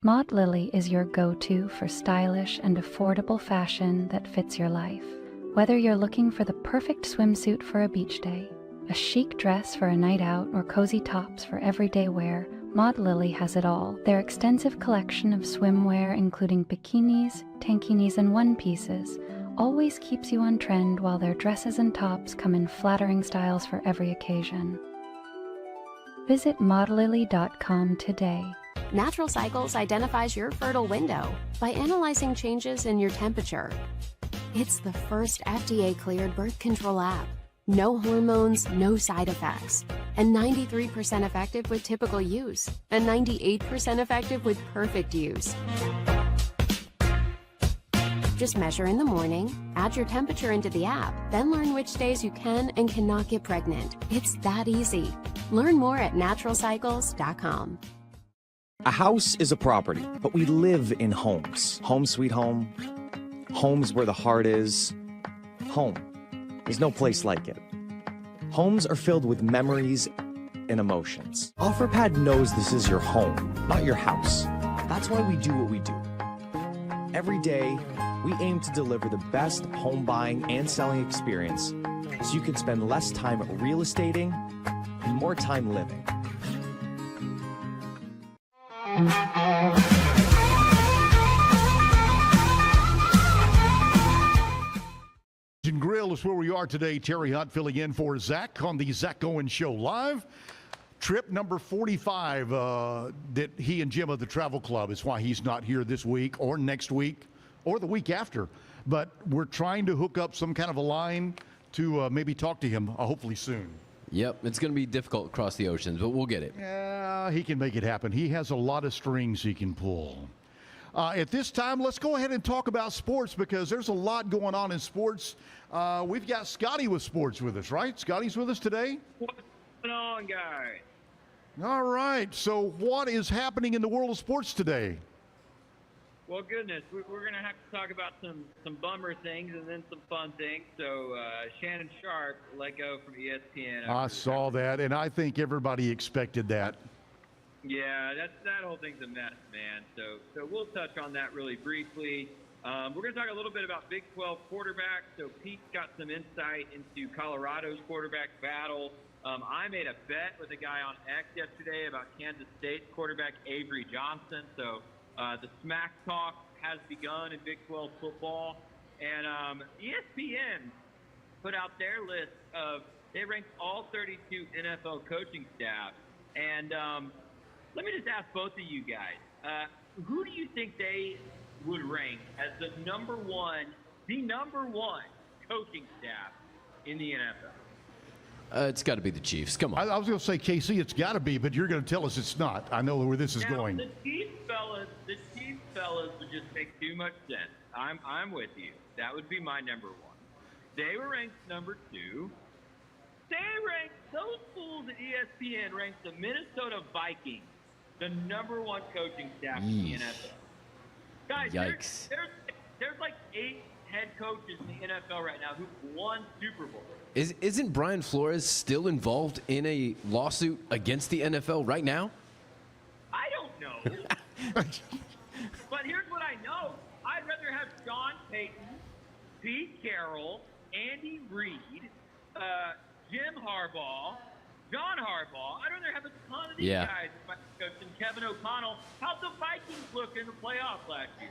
Mott Lily is your go-to for stylish and affordable fashion that fits your life. Whether you're looking for the perfect swimsuit for a beach day, a chic dress for a night out, or cozy tops for everyday wear, Maud Lily has it all. Their extensive collection of swimwear, including bikinis, tankinis, and one-pieces, always keeps you on trend, while their dresses and tops come in flattering styles for every occasion. Visit maudlily.com today.
Natural Cycles identifies your fertile window by analyzing changes in your temperature. It's the first FDA-cleared birth control app. No hormones, no side effects, and 93% effective with typical use, and 98% effective with perfect use. Just measure in the morning, add your temperature into the app, then learn which days you can and cannot get pregnant. It's that easy. Learn more at naturalcycles.com.
A house is a property, but we live in homes. Home sweet home. Homes where the heart is. Home. There's no place like it. Homes are filled with memories and emotions. OfferPad knows this is your home, not your house. That's why we do what we do. Every day, we aim to deliver the best home buying and selling experience so you can spend less time real estating and more time living.
Grill is where we are today. Terry Hunt filling in for Zach on the Zack Owen Show Live. Trip number 45 that he and Jim of the Travel Club is why he's not here this week or next week or the week after. But we're trying to hook up some kind of a line to maybe talk to him hopefully soon.
Yep, it's going to be difficult across the oceans, but we'll get it.
Yeah, he can make it happen. He has a lot of strings he can pull. At this time, let's go ahead and talk about sports because there's a lot going on in sports. We've got Scotty with sports with us, right? Scotty's with us today?
What's going on, guys?
All right. So what is happening in the world of sports today?
Well, goodness, we're going to have to talk about some bummer things and then some fun things. So Shannon Sharp let go from ESPN.
I saw that, and I think everybody expected that.
Yeah, that whole thing's a mess, man. So we'll touch on that really briefly. We're going to talk a little bit about Big 12 quarterbacks. So Pete's got some insight into Colorado's quarterback battle. I made a bet with a guy on X yesterday about Kansas State's quarterback Avery Johnson. So the smack talk has begun in Big 12 football. And ESPN put out their list of, they ranked all 32 NFL coaching staff. And let me just ask both of you guys, who do you think they would rank as the number one coaching staff in the NFL?
It's got to be the Chiefs. Come on.
I was going to say, KC, it's got to be, but you're going to tell us it's not. I know where this is going.
The Chiefs fellas would just make too much sense. I'm with you. That would be my number one. They were ranked number two. Those fools at ESPN ranked the Minnesota Vikings the number one coaching staff in the NFL. Guys,
Yikes.
there's like 8 head coaches in the NFL right now who've won Super Bowl.
Isn't Brian Flores still involved in a lawsuit against the NFL right now?
I don't know. But here's what I know. I'd rather have Sean Payton, Pete Carroll, Andy Reid, Jim Harbaugh, John Harbaugh. I'd rather have a ton of these guys if I coach than Kevin O'Connell. How'd the Vikings look in the playoffs last year?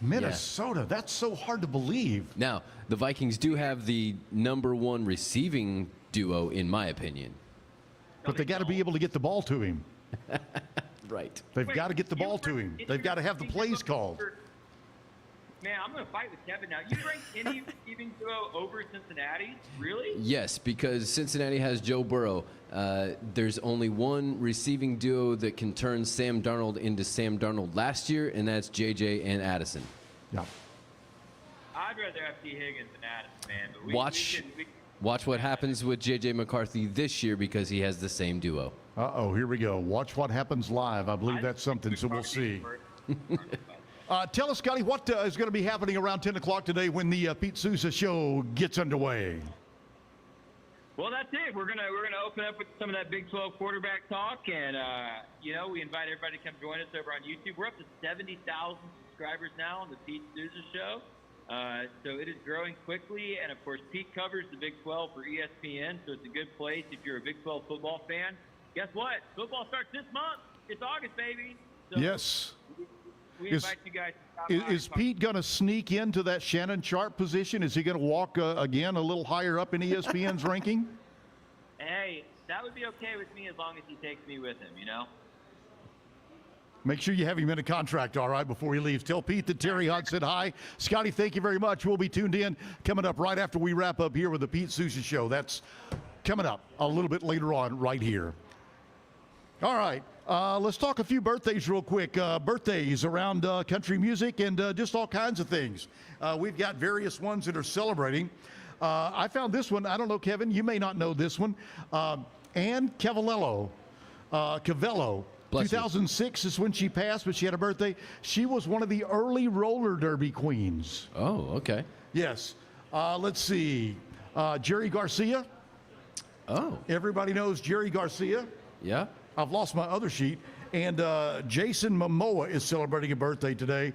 Minnesota, that's so hard to believe.
Now, the Vikings do have the number one receiving duo, in my opinion.
But they got to be able to get the ball to him.
Right.
They've got to get the ball to him. They've got to have the plays called.
Man, I'm going to fight with Kevin now. You rank any receiving duo over Cincinnati? Really?
Yes, because Cincinnati has Joe Burrow. There's only one receiving duo that can turn Sam Darnold into Sam Darnold last year, and that's J.J. and Addison.
Yeah.
I'd rather have T. Higgins than Addison, man. But
Watch what happens with J.J. McCarthy this year because he has the same duo.
Uh-oh, here we go. Watch what happens live. I believe that's something, so we'll see. Tell us, Scotty, what is going to be happening around 10 o'clock today when the Pete Souza show gets underway?
Well, that's it. We're gonna open up with some of that Big 12 quarterback talk, and we invite everybody to come join us over on YouTube. We're up to 70,000 subscribers now on the Pete Souza show, so it is growing quickly. And of course, Pete covers the Big 12 for ESPN, so it's a good place if you're a Big 12 football fan. Guess what? Football starts this month. it's August, baby. So
Yes.
We
Is-
invite you guys to stop by
Is
and talk.
Pete going to sneak into that Shannon Sharp position? Is he going to walk again a little higher up in ESPN's ranking?
Hey, that would be okay with me as long as he takes me with him, you know?
Make sure you have him in a contract, all right, before he leaves. Tell Pete that Terry Hunt said hi. Scotty, thank you very much. We'll be tuned in coming up right after we wrap up here with the Pete Sousa Show. That's coming up a little bit later on right here. All right, let's talk a few birthdays real quick. Birthdays around country music and just all kinds of things. We've got various ones that are celebrating. I found this one. I don't know, Kevin, you may not know this one. Ann Cavallo. 2006 is when she passed, but she had a birthday. She was one of the early roller derby queens.
Oh, okay.
Yes. Let's see. Jerry Garcia.
Oh.
Everybody knows Jerry Garcia.
Yeah.
I've lost my other sheet. And Jason Momoa is celebrating a birthday today.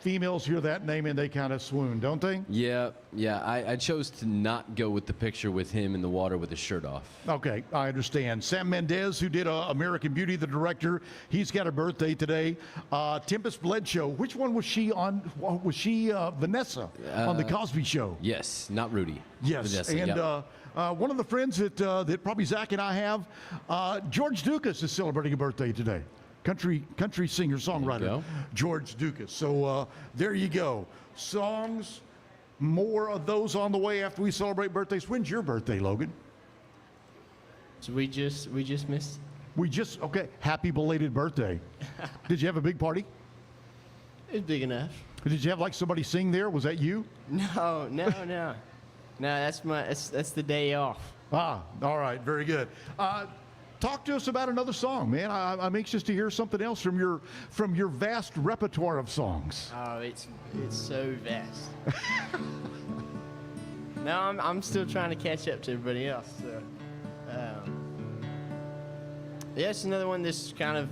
Females hear that name and they kind of swoon, don't they?
Yeah. I chose to not go with the picture with him in the water with his shirt off.
Okay, I understand. Sam Mendes, who did American Beauty, the director, he's got a birthday today. Tempest Bledsoe, which one was she on? Was she Vanessa on The Cosby Show?
Yes, not Rudy.
Yes,
Vanessa,
and
yep.
one of the friends that probably Zach and I have, George Dukas is celebrating a birthday today. Country singer-songwriter, George Dukas. So there you go. Songs, more of those on the way after we celebrate birthdays. When's your birthday, Logan?
So we just missed.
Okay, happy belated birthday. Did you have a big party?
It's big enough.
Did you have like somebody sing there? Was that you?
No. No, that's the day off.
Ah, all right, very good. Talk to us about another song, man. I'm anxious to hear something else from your vast repertoire of songs.
Oh, it's so vast. No, I'm still trying to catch up to everybody else. So, yeah, it's another one that's kind of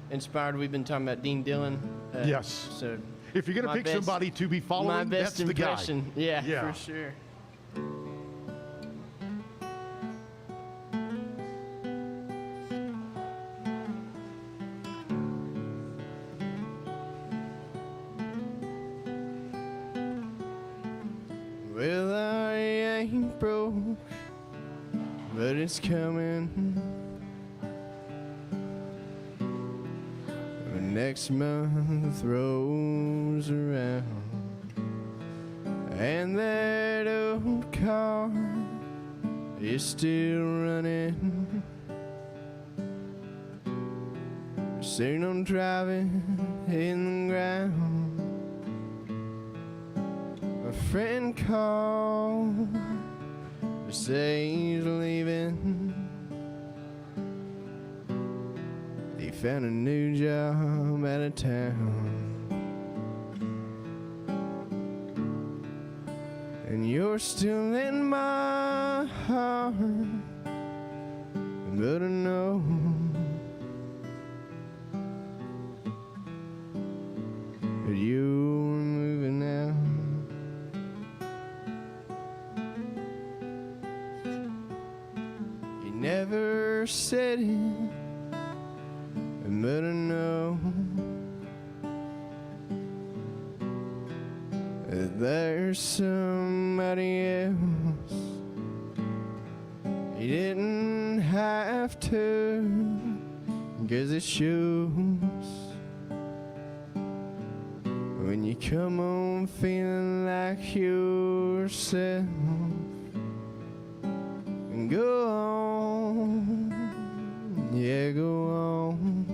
inspired. We've been talking about Dean Dillon.
Yes.
So
if you're gonna pick somebody to be following,
my best
that's the guy.
impression. Yeah, for sure. Well, I ain't broke, but it's coming. When next month rolls around, and that old car is still running. Soon I'm driving in the ground. A friend called to say he's leaving. He found a new job out of town. And you're still in my heart. But I know that you're moving out. You never said it, but I know that there's somebody else. You didn't have to, 'cause it shows when you come home feeling like yourself. And go on, yeah, go on.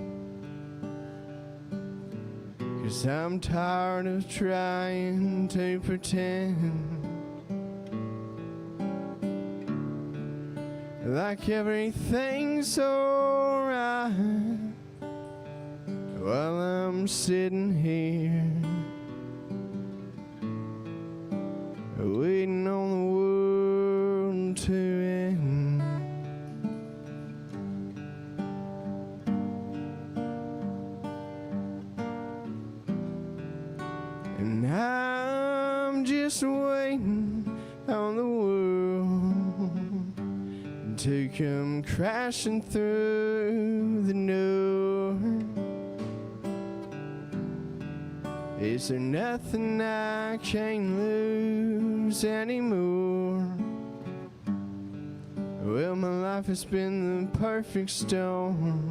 'Cause I'm tired of trying to pretend like everything's alright while I'm sitting here waiting on the world to end. And I'm just waiting on the world to come crashing through the door. Is there nothing I can't lose anymore? Well, my life has been the perfect storm,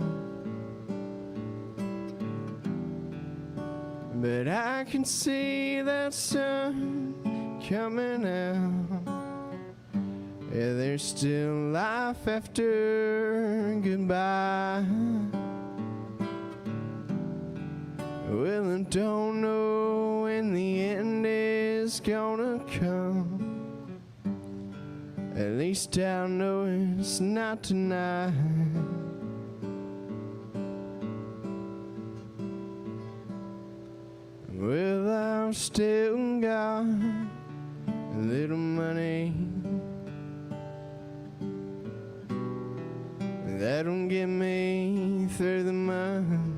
but I can see that sun coming out. Yeah, there's still life after goodbye. Well, I don't know when the end is gonna come. At least I know it's not tonight. Well, I've still got a little money that'll get me through the month.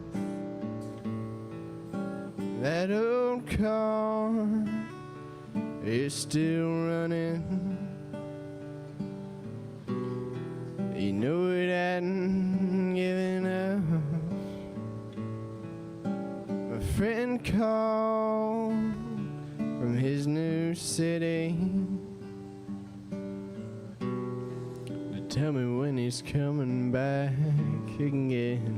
That old car is still running. You know it hadn't given up. A friend called from his new city to tell me when he's coming back again.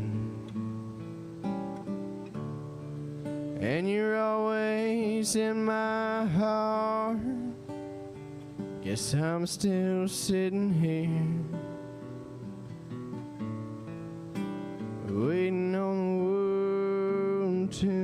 And you're always in my heart. Guess I'm still sitting here, waiting on the world to